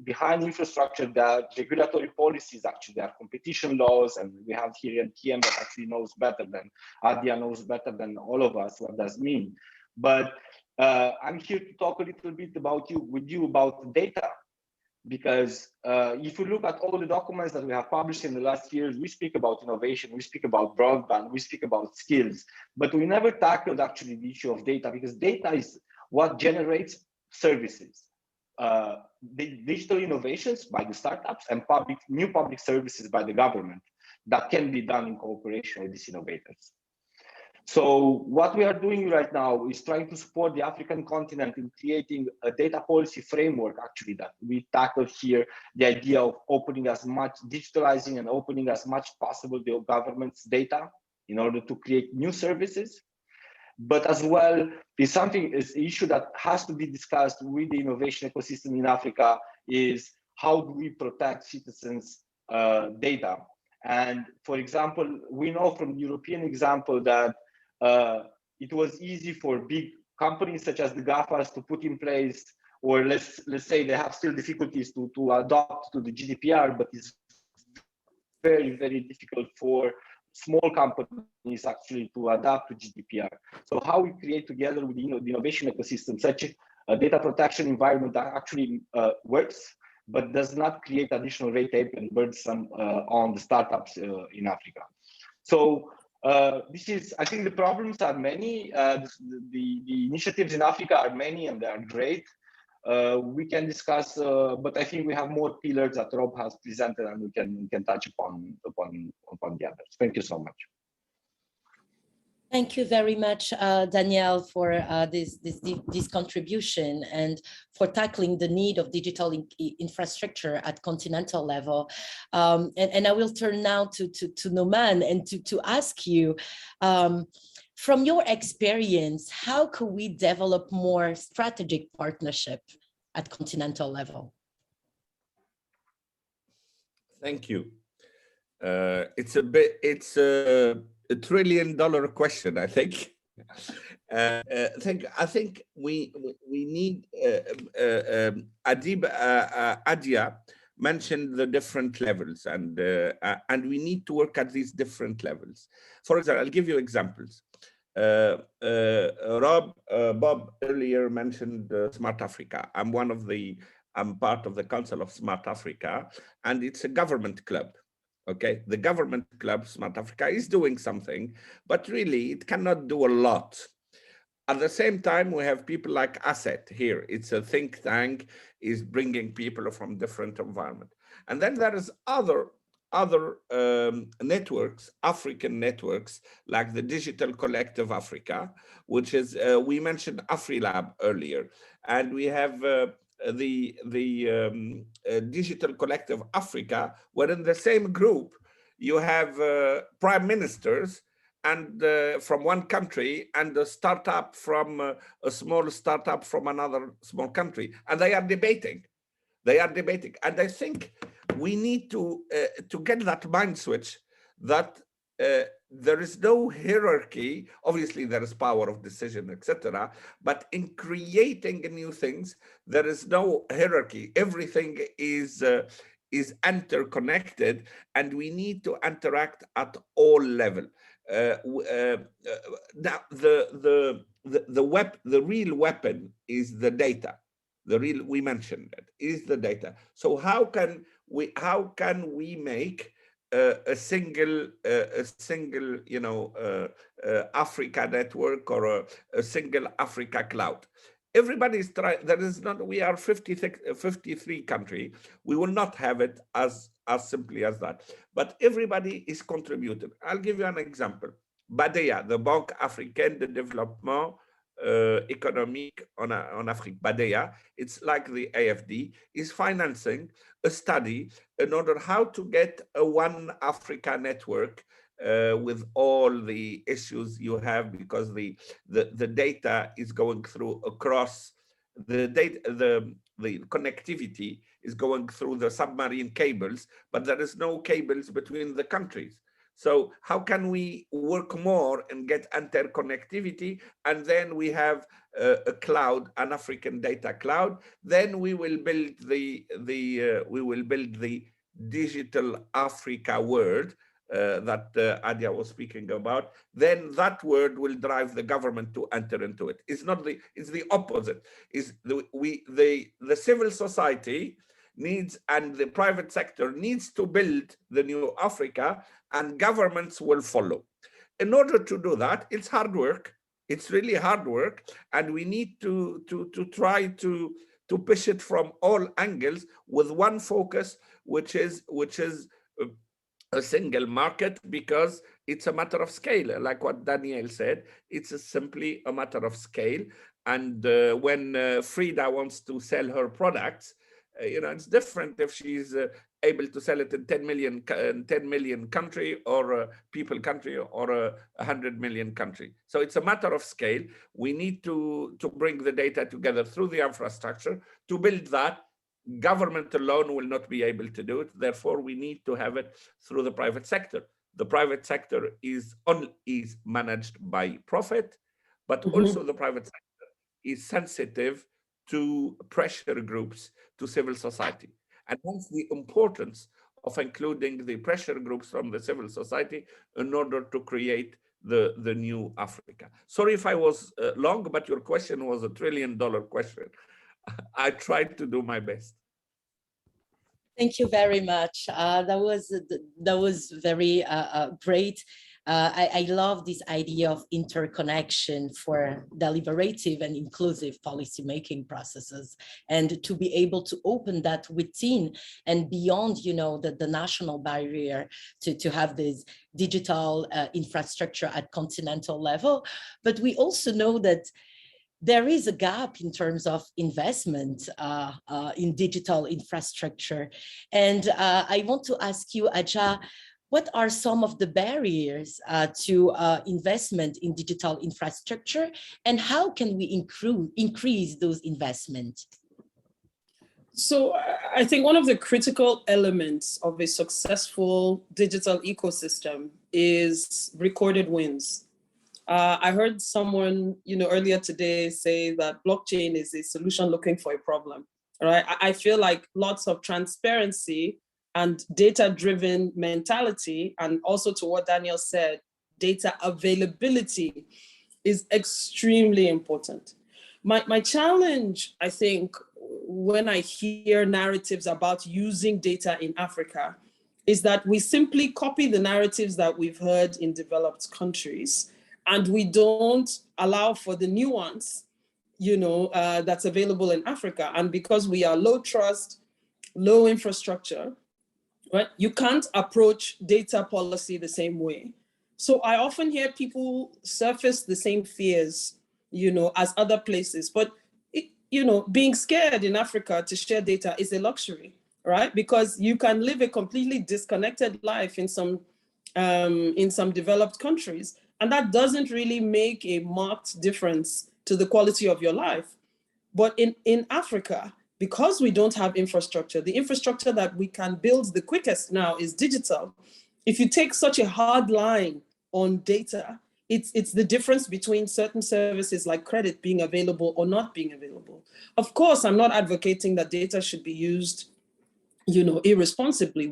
behind infrastructure, there are regulatory policies, actually, there are competition laws, and we have here TM that actually knows better than, Adia knows better than all of us what does mean. But I'm here to talk a little bit with you about data, because if you look at all the documents that we have published in the last years, we speak about innovation, we speak about broadband, we speak about skills, but we never tackled actually the issue of data, because data is what generates services. The digital innovations by the startups and new public services by the government that can be done in cooperation with these innovators. So what we are doing right now is trying to support the African continent in creating a data policy framework, actually, that we tackle here, the idea of opening as much, digitalizing and opening as much possible the government's data in order to create new services. But as well, is an issue that has to be discussed with the innovation ecosystem in Africa, is how do we protect citizens' data? And for example, we know from the European example that it was easy for big companies such as the GAFAs to put in place, or let's say they have still difficulties to adopt to the GDPR, but it's very, very difficult for small companies actually to adapt to GDPR. So how we create together with the innovation ecosystem such a data protection environment that actually works, but does not create additional red tape and burdensome on the startups in Africa. So this is, I think the problems are many. The initiatives in Africa are many and they are great. We can discuss, but I think we have more pillars that Rob has presented, and we can touch upon the others. Thank you so much. Thank you very much, Danielle, for this contribution and for tackling the need of digital infrastructure at continental level. And I will turn now to Noman and to ask you, from your experience, how could we develop more strategic partnership at continental level? Thank you. It's a $1 trillion question, I think. I think we need Adia mentioned the different levels, and we need to work at these different levels. For example, I'll give you examples. Bob earlier mentioned Smart Africa. I'm part of the Council of Smart Africa, and it's a government club. Okay, the government club, Smart Africa, is doing something, but really it cannot do a lot. At the same time, we have people like ACET here. It's a think tank, is bringing people from different environments. And then there is other networks, African networks, like the Digital Collective Africa, which is, we mentioned AfriLab earlier, and we have the Digital Collective Africa, where in the same group you have prime ministers and from one country and a startup from a small startup from another small country, and they are debating. And I think we need to get that mind switch that there is no hierarchy. Obviously, there is power of decision, etc. But in creating new things, there is no hierarchy. Everything is interconnected, and we need to interact at all levels. Now, the real weapon is the data. We mentioned that is the data. So how can we make a single Africa network or a single Africa cloud? Everybody's trying. We are 53 country. We will not have it as simply as that. But everybody is contributing. I'll give you an example. Badea, the Banque Africaine de Développement Economique en Afrique, Badea, it's like the AFD, is financing a study in order how to get a one Africa network with all the issues you have, because the data is going through across the connectivity is going through the submarine cables, but there is no cables between the countries. So how can we work more and get interconnectivity? And then we have a cloud, an African data cloud. Then we will build the digital Africa world that Adia was speaking about, then that word will drive the government to enter into it. It's not the, it's the opposite. Is the civil society needs and the private sector needs to build the new Africa, and governments will follow. In order to do that, it's hard work. It's really hard work, and we need to try to push it from all angles with one focus, which is a single market, because it's a matter of scale. Like what Daniel said, it's simply a matter of scale. And when Frida wants to sell her products, it's different if she's able to sell it in 10 million country, or people country, or 100 million country. So it's a matter of scale. We need to bring the data together through the infrastructure to build that. Government alone will not be able to do it. Therefore, we need to have it through the private sector. The private sector is managed by profit, but also the private sector is sensitive to pressure groups, to civil society. And hence the importance of including the pressure groups from the civil society in order to create the new Africa. Sorry if I was long, but your question was $1 trillion question. I tried to do my best. Thank you very much. That was very great. I love this idea of interconnection for deliberative and inclusive policymaking processes, and to be able to open that within and beyond, the national barrier to have this digital infrastructure at continental level. But we also know that there is a gap in terms of investment in digital infrastructure. And I want to ask you, Aja, what are some of the barriers to investment in digital infrastructure, and how can we increase those investments? So I think one of the critical elements of a successful digital ecosystem is recorded wins. I heard someone, earlier today say that blockchain is a solution looking for a problem, right? I feel like lots of transparency and data-driven mentality, and also to what Daniel said, data availability is extremely important. My challenge, I think, when I hear narratives about using data in Africa, is that we simply copy the narratives that we've heard in developed countries, and we don't allow for the nuance, that's available in Africa. And because we are low trust, low infrastructure, right, you can't approach data policy the same way. So I often hear people surface the same fears, as other places. But, being scared in Africa to share data is a luxury, right? Because you can live a completely disconnected life in some developed countries, and that doesn't really make a marked difference to the quality of your life. But in Africa, because we don't have infrastructure, the infrastructure that we can build the quickest now is digital. If you take such a hard line on data, it's the difference between certain services like credit being available or not being available. Of course, I'm not advocating that data should be used, irresponsibly.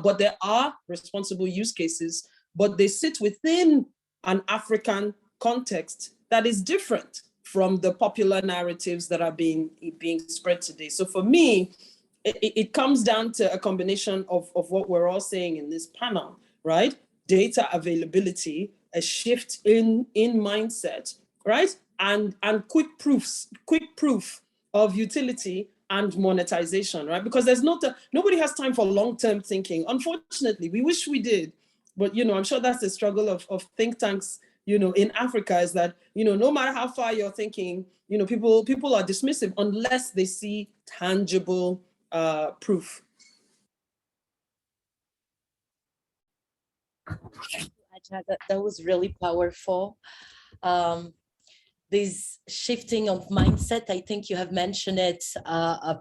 But there are responsible use cases, but they sit within an African context that is different from the popular narratives that are being spread today. So for me, it comes down to a combination of what we're all saying in this panel, right? Data availability, a shift in mindset, right? And quick proof of utility and monetization, right? Because nobody has time for long-term thinking. Unfortunately, we wish we did. But, I'm sure that's the struggle of think tanks, in Africa, is that, no matter how far you're thinking, people are dismissive unless they see tangible proof. That was really powerful. This shifting of mindset, I think you have mentioned it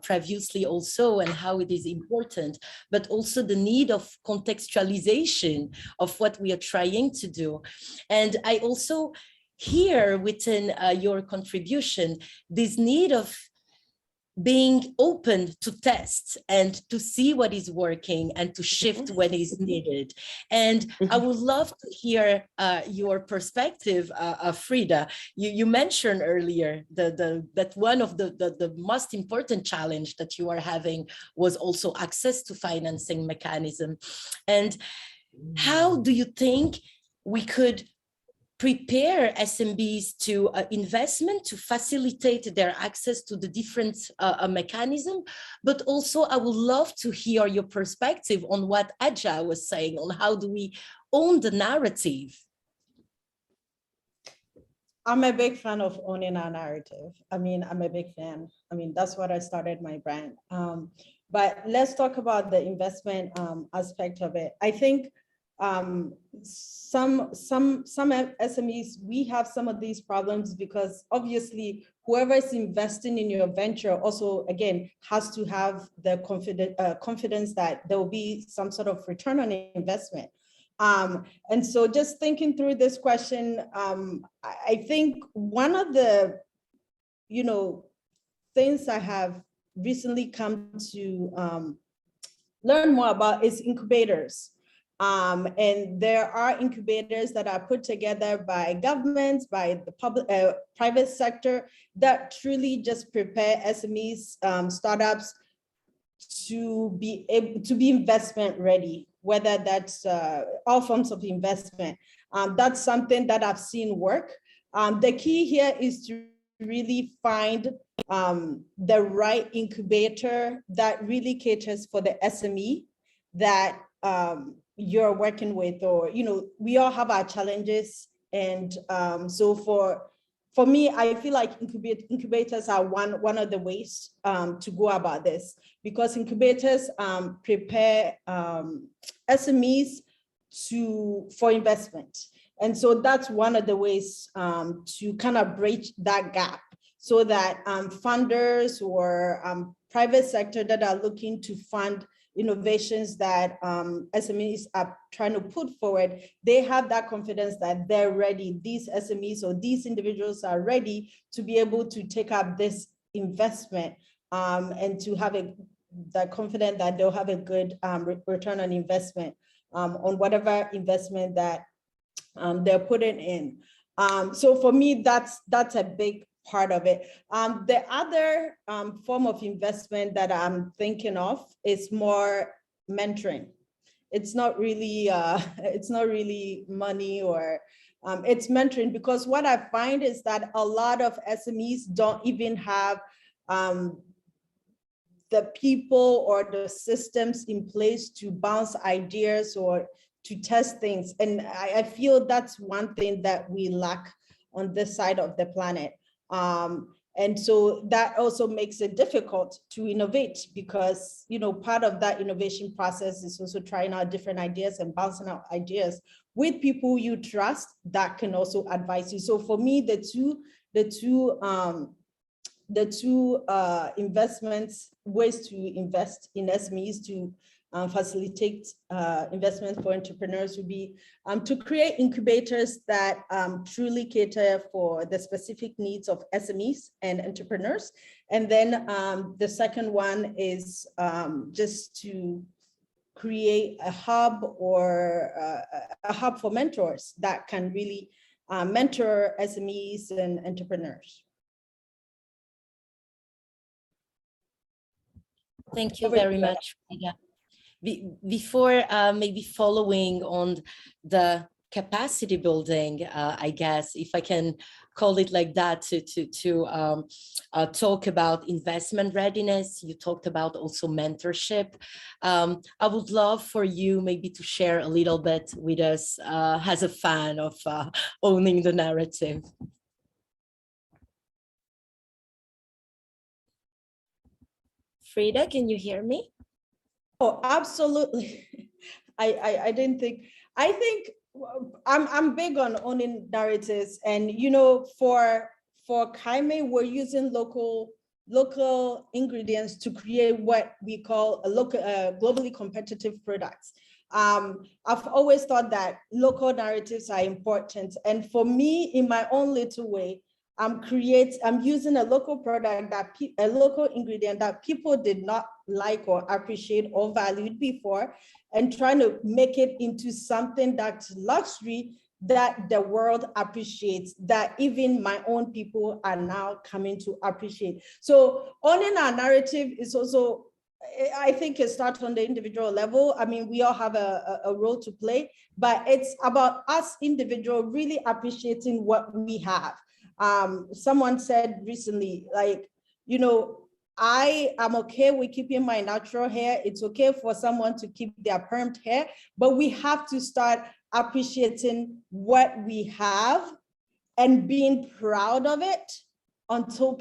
previously also, and how it is important, but also the need of contextualization of what we are trying to do. And I also hear within your contribution, this need of being open to test and to see what is working and to shift when is needed. And I would love to hear your perspective, Frida. You mentioned earlier that one of the most important challenge that you are having was also access to financing mechanism. And how do you think we could prepare SMBs to investment to facilitate their access to the different mechanism? But also I would love to hear your perspective on what Aja was saying on how do we own the narrative. I'm a big fan of owning our narrative. I mean, I'm a big fan. I mean, that's what I started my brand. But let's talk about the investment aspect of it. I think some SMEs, we have some of these problems because obviously whoever is investing in your venture also, again, has to have the confidence that there will be some sort of return on investment. And so just thinking through this question, I think one of the, things I have recently come to learn more about is incubators. And there are incubators that are put together by governments, by the public, private sector that truly just prepare SMEs, startups to be able to be investment ready, whether that's all forms of investment. That's something that I've seen work. The key here is to really find the right incubator that really caters for the SME that you're working with, or, we all have our challenges. And so for me, I feel like incubators are one of the ways to go about this, because incubators prepare SMEs for investment. And so that's one of the ways to kind of bridge that gap, so that funders or private sector that are looking to fund innovations that SMEs are trying to put forward, they have that confidence that they're ready. These SMEs or these individuals are ready to be able to take up this investment and to have that confidence that they'll have a good return on investment on whatever investment that they're putting in. So for me, that's a big part of it. The other form of investment that I'm thinking of is more mentoring. It's not really money, or it's mentoring, because what I find is that a lot of SMEs don't even have the people or the systems in place to bounce ideas or to test things. And I feel that's one thing that we lack on this side of the planet. And so that also makes it difficult to innovate, because, part of that innovation process is also trying out different ideas and bouncing out ideas with people you trust that can also advise you. So for me, the two investments, ways to invest in SMEs to facilitate investments for entrepreneurs would be to create incubators that truly cater for the specific needs of SMEs and entrepreneurs. And then the second one is just to create a hub or a hub for mentors that can really mentor SMEs and entrepreneurs. Thank you very much, Frida. Before maybe following on the capacity building, I guess, if I can call it like that, to talk about investment readiness, you talked about also mentorship. I would love for you maybe to share a little bit with us as a fan of owning the narrative. Frida, can you hear me? Oh, absolutely. I didn't think, I think I'm big on owning narratives, and for Kaime, we're using local ingredients to create what we call a globally competitive products. I've always thought that local narratives are important, and for me, in my own little way, I'm using a local product that a local ingredient that people did not like or appreciate or valued before, and trying to make it into something that's luxury that the world appreciates, that even my own people are now coming to appreciate. So owning our narrative is also, I think it starts on the individual level. I mean, we all have a role to play, but it's about us individual really appreciating what we have. Someone said recently, like, you know, I am okay with keeping my natural hair. It's okay for someone to keep their permed hair, but we have to start appreciating what we have and being proud of it until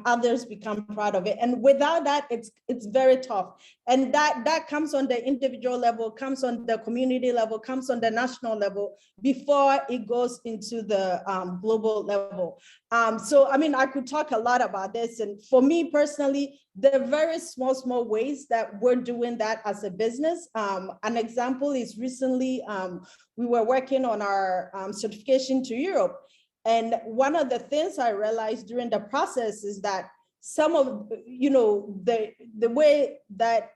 others become proud of it. And without that, it's very tough. And that comes on the individual level, comes on the community level, comes on the national level before it goes into the global level. So, I mean, I could talk a lot about this. And for me personally, there are very small ways that we're doing that as a business. An example is recently, we were working on our certification to Europe. And one of the things I realized during the process is that some of, you know, the way that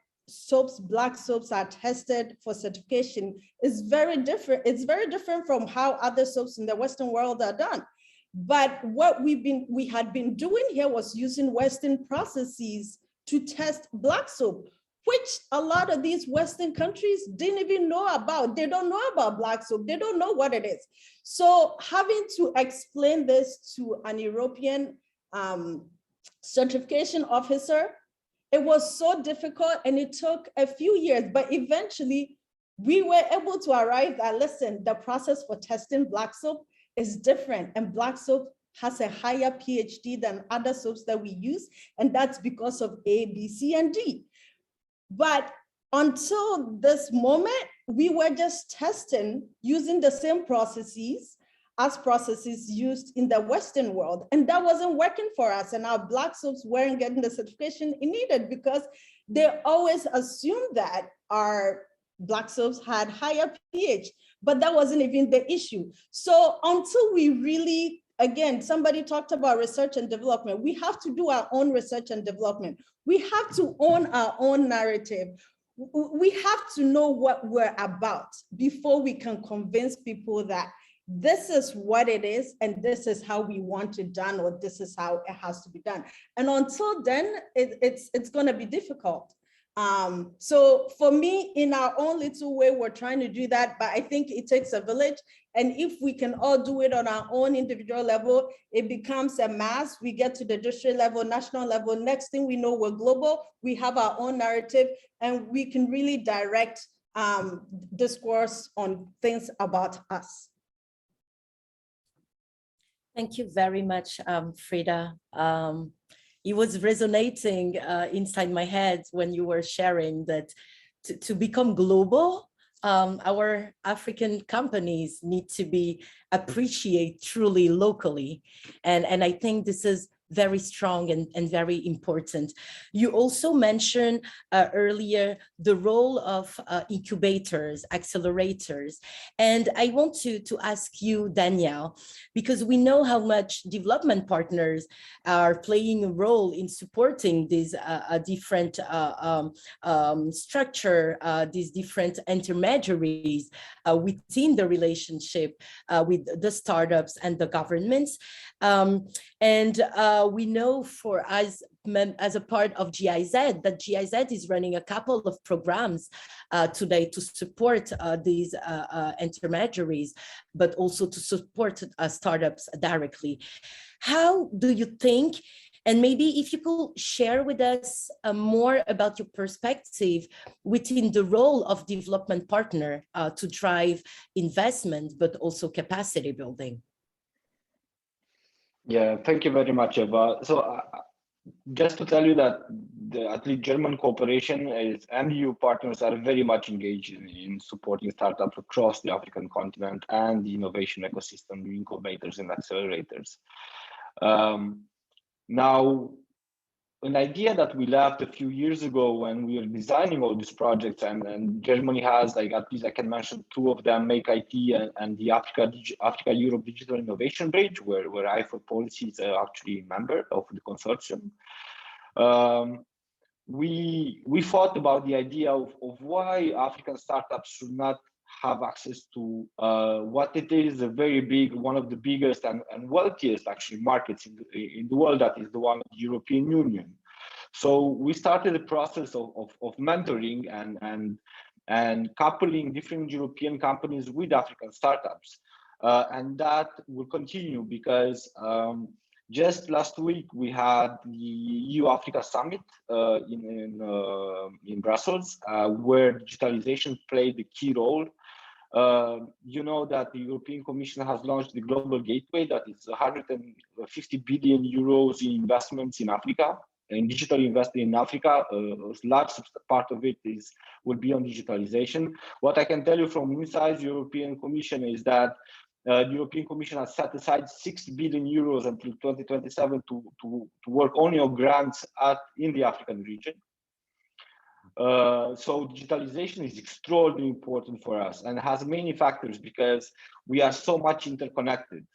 black soaps are tested for certification is very different. It's very different from how other soaps in the Western world are done. But what we had been doing here was using Western processes to test black soap, which a lot of these Western countries didn't even know about. They don't know about black soap. They don't know what it is. So having to explain this to an European certification officer, it was so difficult and it took a few years, but eventually we were able to arrive at, listen, the process for testing black soap is different, and black soap has a higher PhD than other soaps that we use, and that's because of A, B, C, and D. But until this moment, we were just testing using the same processes as processes used in the Western world. And that wasn't working for us. And our black soaps weren't getting the certification it needed because they always assumed that our black soaps had higher pH, but that wasn't even the issue. So until we really, again, somebody talked about research and development. We have to do our own research and development. We have to own our own narrative. We have to know what we're about before we can convince people that this is what it is and this is how we want it done, or this is how it has to be done. And until then, it's going to be difficult. So for me, in our own little way, we're trying to do that, but I think it takes a village. And if we can all do it on our own individual level, it becomes a mass. We get to the district level, national level. Next thing we know, we're global. We have our own narrative, and we can really direct discourse on things about us. Thank you very much, Frida. It was resonating inside my head when you were sharing that to become global, our African companies need to be appreciated truly locally. And I think this is very strong and very important. You also mentioned earlier the role of incubators, accelerators. And I want to ask you, Danielle, because we know how much development partners are playing a role in supporting these different structure, these different intermediaries within the relationship with the startups and the governments. We know for us as a part of GIZ that GIZ is running a couple of programs today to support these intermediaries, but also to support startups directly. How do you think, and maybe if you could share with us more about your perspective within the role of development partner to drive investment, but also capacity building? Yeah, thank you very much, Eva. So just to tell you that at least German cooperation and EU partners are very much engaged in supporting startups across the African continent and the innovation ecosystem, incubators and accelerators. Now, an idea that we left a few years ago when we were designing all these projects, and Germany has, like, at least I can mention two of them, Make IT and the Africa-Europe Digital Innovation Bridge, where I for Policy is actually a member of the consortium. We thought about the idea of why African startups should not have access to what it is a very big, one of the biggest and wealthiest actually markets in the world, that is the one of the European Union. So we started a process of mentoring and coupling different European companies with African startups. And that will continue because just last week we had the EU-Africa Summit in Brussels, where digitalization played a key role. You know that the European Commission has launched the Global Gateway, that is 150 billion euros in investments in Africa, in digital investing in Africa. A large part of it will be on digitalization. What I can tell you from inside the European Commission is that the European Commission has set aside 6 billion euros until 2027 to work only on grants in the African region. So digitalization is extraordinarily important for us and has many factors because we are so much interconnected.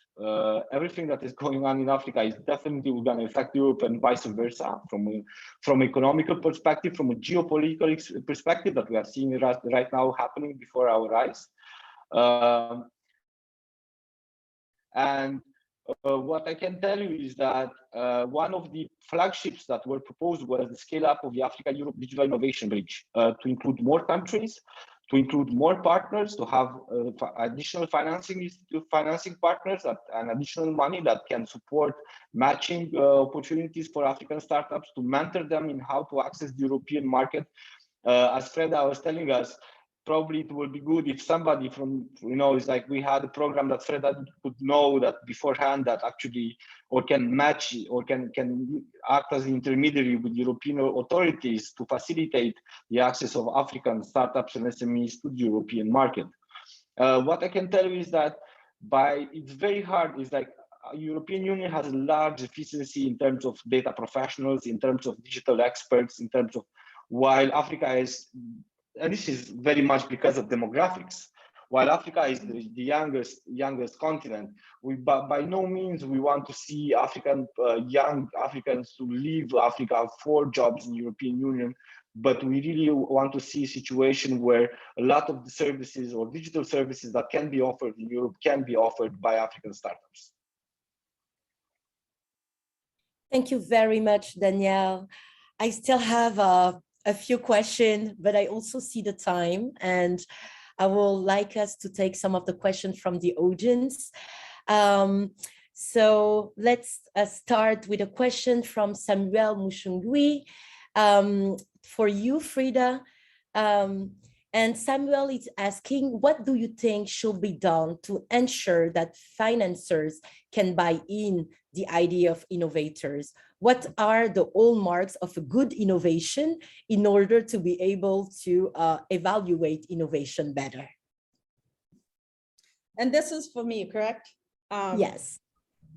Everything that is going on in Africa is definitely going to affect Europe and vice versa from an economical perspective, from a geopolitical perspective that we are seeing right now happening before our eyes. What I can tell you is that one of the flagships that were proposed was the scale up of the Africa-Europe Digital Innovation Bridge to include more countries, to include more partners, to have additional financing partners and additional money that can support matching opportunities for African startups, to mentor them in how to access the European market. As Freda was telling us, probably it will be good if somebody from, it's like we had a program that Freda could know that beforehand, that actually, or can match, or can act as an intermediary with European authorities to facilitate the access of African startups and SMEs to the European market. What I can tell you is that it's very hard, it's like European Union has a large efficiency in terms of data professionals, in terms of digital experts, in terms of, while Africa is, and this is very much because of demographics. While Africa is the youngest continent, by no means we want to see young Africans to leave Africa for jobs in the European Union, but we really want to see a situation where a lot of the services or digital services that can be offered in Europe can be offered by African startups. Thank you very much, Danielle. I still have a few questions, but I also see the time, and I will like us to take some of the questions from the audience. So let's start with a question from Samuel Mushungui for you, Frida. And Samuel is asking, what do you think should be done to ensure that financiers can buy in the idea of innovators? What are the hallmarks of a good innovation in order to be able to evaluate innovation better? And this is for me, correct? Yes.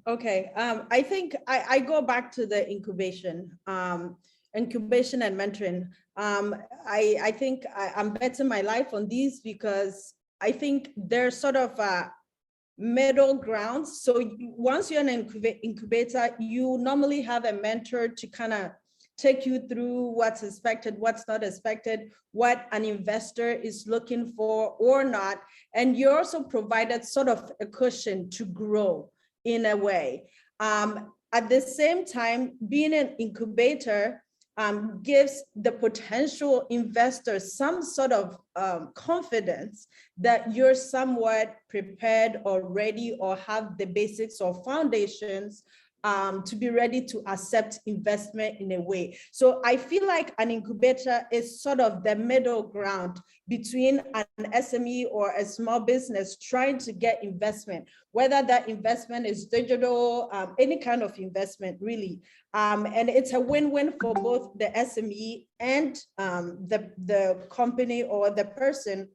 Okay, I think I go back to the incubation and mentoring. I think I'm betting my life on these because I think there's sort of a middle ground. So once you're an incubator, you normally have a mentor to kind of take you through what's expected, what's not expected, what an investor is looking for or not. And you're also provided sort of a cushion to grow in a way. At the same time, being an incubator gives the potential investors some sort of confidence that you're somewhat prepared already or have the basics or foundations to be ready to accept investment in a way. So I feel like an incubator is sort of the middle ground between an SME or a small business trying to get investment, whether that investment is digital, any kind of investment really. And it's a win-win for both the SME and the company or the person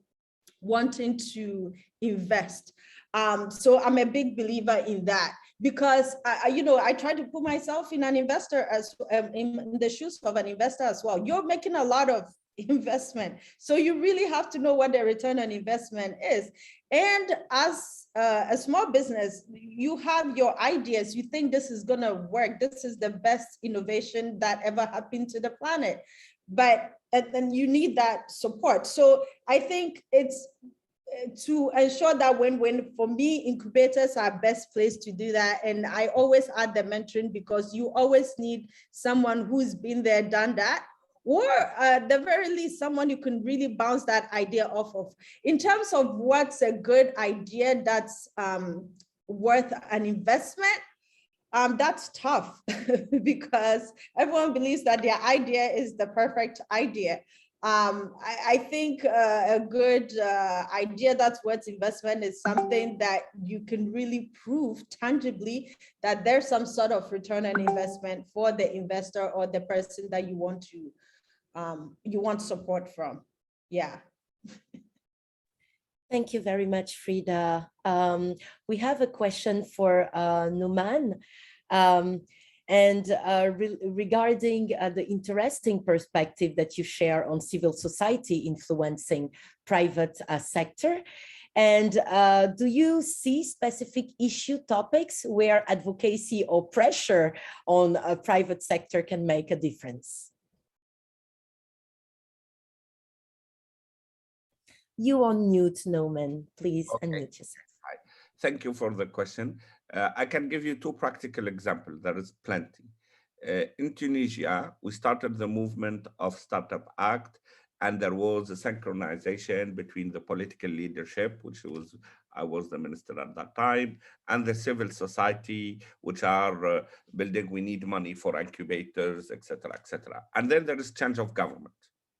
wanting to invest. So I'm a big believer in that, because I try to put myself in an investor as in the shoes of an investor as well. You're making a lot of investment, so you really have to know what the return on investment is. And as a small business, you have your ideas, you think this is going to work, this is the best innovation that ever happened to the planet, but and then you need that support. So I think it's to ensure that when for me, incubators are best placed to do that. And I always add the mentoring, because you always need someone who's been there, done that, or at the very least, someone you can really bounce that idea off of. In terms of what's a good idea that's worth an investment, that's tough because everyone believes that their idea is the perfect idea. I think a good idea that's worth investment is something that you can really prove tangibly that there's some sort of return on investment for the investor or the person that you want support from. Yeah. Thank you very much, Frida. We have a question for Numan. Regarding the interesting perspective that you share on civil society influencing private sector. And do you see specific issue topics where advocacy or pressure on a private sector can make a difference? You on mute, Numan. Please unmute yourself. Hi. Thank you for the question. I can give you two practical examples. There is plenty. In Tunisia, we started the movement of Startup Act, and there was a synchronization between the political leadership, I was the minister at that time, and the civil society, which are building, we need money for incubators, etc., etc. And then there is change of government,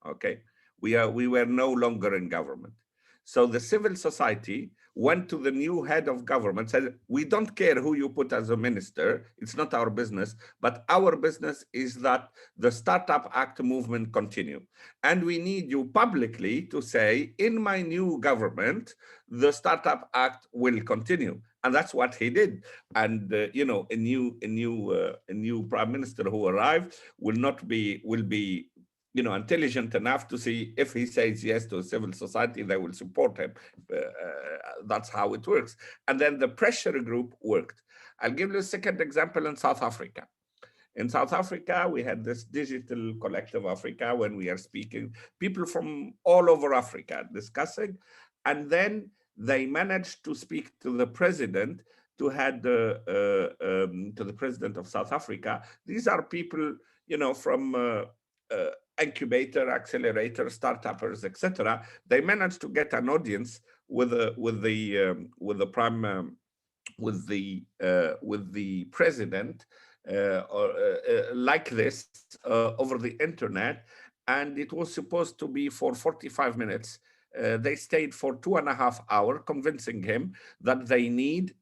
okay? We were no longer in government. So the civil society went to the new head of government, said, we don't care who you put as a minister, it's not our business, but our business is that the Startup Act movement continue. And we need you publicly to say, in my new government, the Startup Act will continue. And that's what he did. And a new prime minister who arrived will be intelligent enough to see if he says yes to civil society, they will support him. That's how it works. And then the pressure group worked. I'll give you a second example in South Africa. In South Africa, we had this digital collective Africa when we are speaking, people from all over Africa discussing, and then they managed to speak to the president, to the president of South Africa. These are people, from incubator, accelerator, startuppers, etc. They managed to get an audience with the president like this over the internet, and it was supposed to be for 45 minutes. They stayed for 2.5 hours, convincing him that they need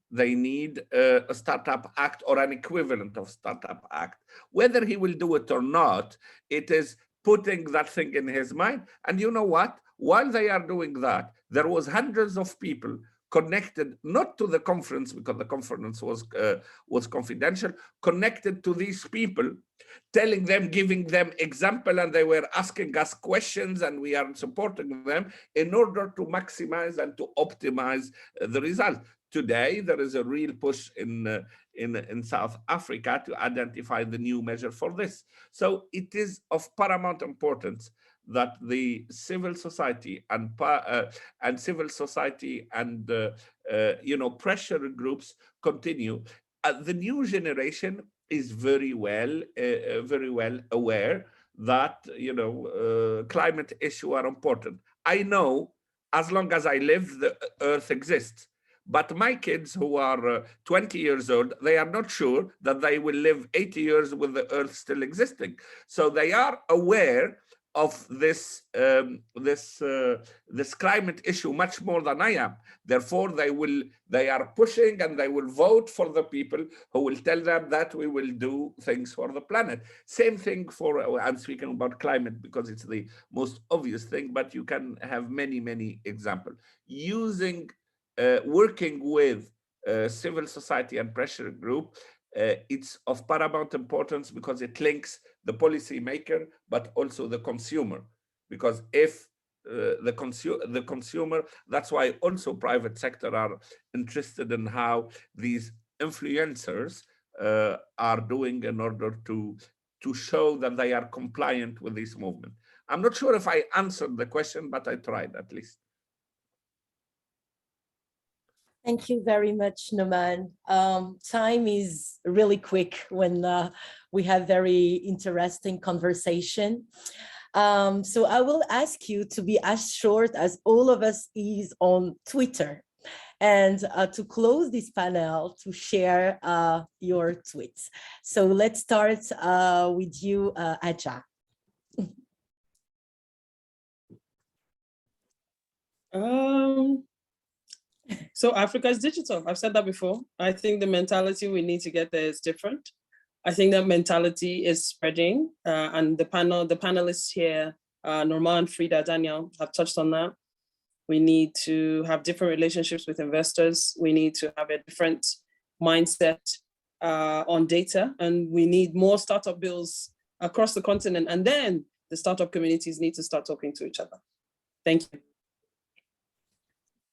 a Startup Act or an equivalent of Startup Act. Whether he will do it or not, it is putting that thing in his mind. And you know what? While they are doing that, there was hundreds of people connected, not to the conference, because the conference was confidential, connected to these people, telling them, giving them example, and they were asking us questions, and we are supporting them in order to maximize and to optimize the result. Today, there is a real push in South Africa to identify the new measure for this. So it is of paramount importance that the civil society and pressure groups continue. The new generation is very well aware that climate issues are important. I know as long as I live, the Earth exists. But my kids who are 20 years old, they are not sure that they will live 80 years with the Earth still existing. So they are aware of this climate issue much more than I am. Therefore, they are pushing and they will vote for the people who will tell them that we will do things for the planet. Same thing I'm speaking about climate because it's the most obvious thing, but you can have many, many examples. Using working with civil society and pressure group, it's of paramount importance because it links the policymaker, but also the consumer. Because if the consumer, that's why also private sector are interested in how these influencers are doing in order to show that they are compliant with this movement. I'm not sure if I answered the question, but I tried at least. Thank you very much, Noman. Time is really quick when we have very interesting conversation. So I will ask you to be as short as all of us is on Twitter, and to close this panel, to share your tweets. So let's start with you, Aja. So Africa is digital. I've said that before. I think the mentality we need to get there is different. I think that mentality is spreading, and the panelists here, Norman, Frida, Daniel, have touched on that. We need to have different relationships with investors. We need to have a different mindset on data, and we need more startup bills across the continent. And then the startup communities need to start talking to each other. Thank you.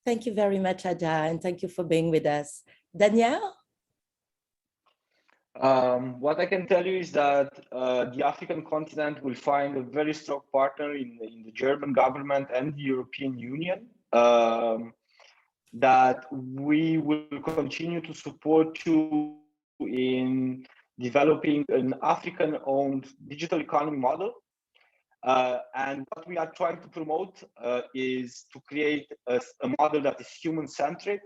Thank you very much, Aja, and thank you for being with us. Danielle? What I can tell you is that the African continent will find a very strong partner in the German government and the European Union, that we will continue to support you in developing an African-owned digital economy model. And what we are trying to promote is to create a model that is human-centric,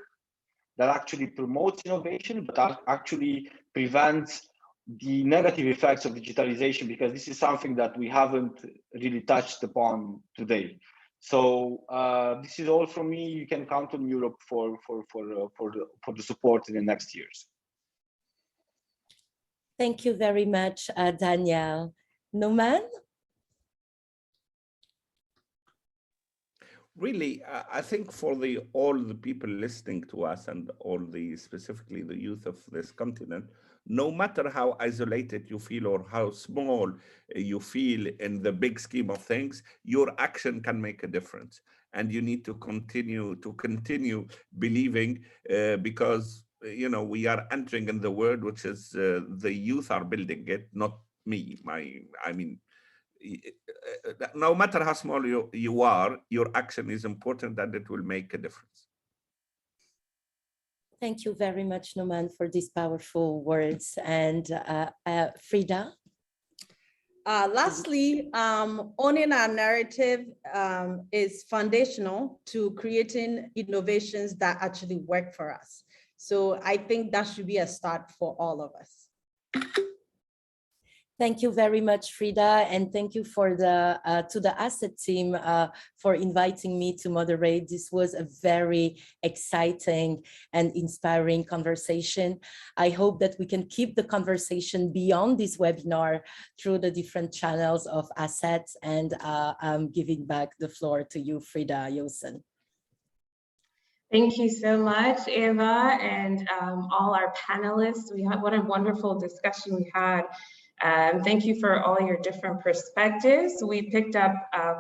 that actually promotes innovation, but actually prevents the negative effects of digitalization, because this is something that we haven't really touched upon today. So this is all from me. You can count on Europe for the support in the next years. Thank you very much, Danielle. Noman? Really, I think for all the people listening to us and specifically the youth of this continent, no matter how isolated you feel or how small you feel in the big scheme of things, your action can make a difference. And you need to continue believing, because we are entering in the world which is the youth are building it, not me. No matter how small you are, your action is important and it will make a difference. Thank you very much, Noman, for these powerful words. And Frida? Lastly, owning our narrative is foundational to creating innovations that actually work for us. So I think that should be a start for all of us. Thank you very much, Frida, and thank you for to the ACET team for inviting me to moderate. This was a very exciting and inspiring conversation. I hope that we can keep the conversation beyond this webinar through the different channels of ACET, and I'm giving back the floor to you, Frida Josen. Thank you so much, Eva, and all our panelists. What a wonderful discussion we had. Thank you for all your different perspectives. We picked up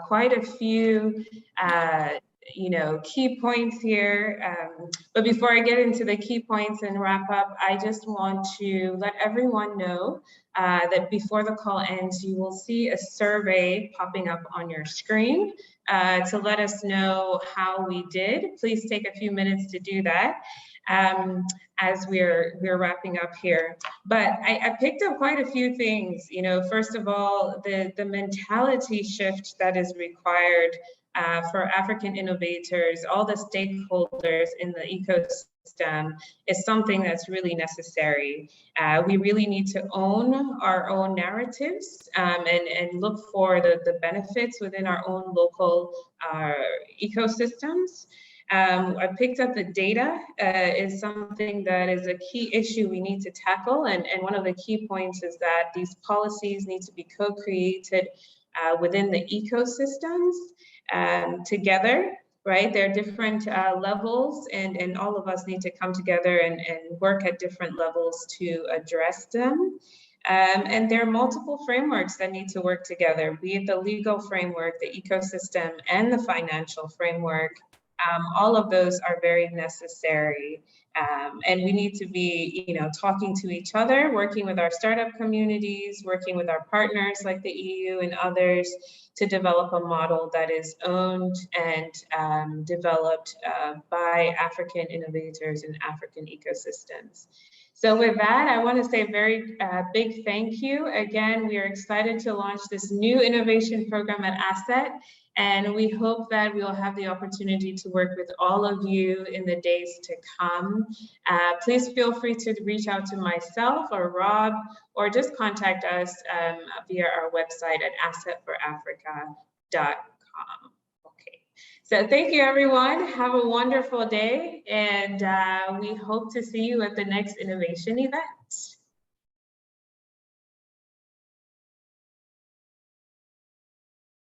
quite a few, key points here. But before I get into the key points and wrap up, I just want to let everyone know that before the call ends, you will see a survey popping up on your screen to let us know how we did. Please take a few minutes to do that. As we're wrapping up here. But I picked up quite a few things. First of all, the mentality shift that is required for African innovators, all the stakeholders in the ecosystem, is something that's really necessary. We really need to own our own narratives and look for the benefits within our own local ecosystems. I picked up the data is something that is a key issue we need to tackle. And one of the key points is that these policies need to be co-created within the ecosystems together. right? There are different levels, and all of us need to come together and work at different levels to address them. And there are multiple frameworks that need to work together, be it the legal framework, the ecosystem, and the financial framework. All of those are very necessary. And we need to be, talking to each other, working with our startup communities, working with our partners like the EU and others to develop a model that is owned and developed by African innovators and African ecosystems. So with that, I want to say a very big thank you. Again, we are excited to launch this new innovation program at ACET, and we hope that we'll have the opportunity to work with all of you in the days to come. Please feel free to reach out to myself or Rob, or just contact us via our website at assetforafrica.com. Okay, so thank you everyone. Have a wonderful day, and we hope to see you at the next innovation event.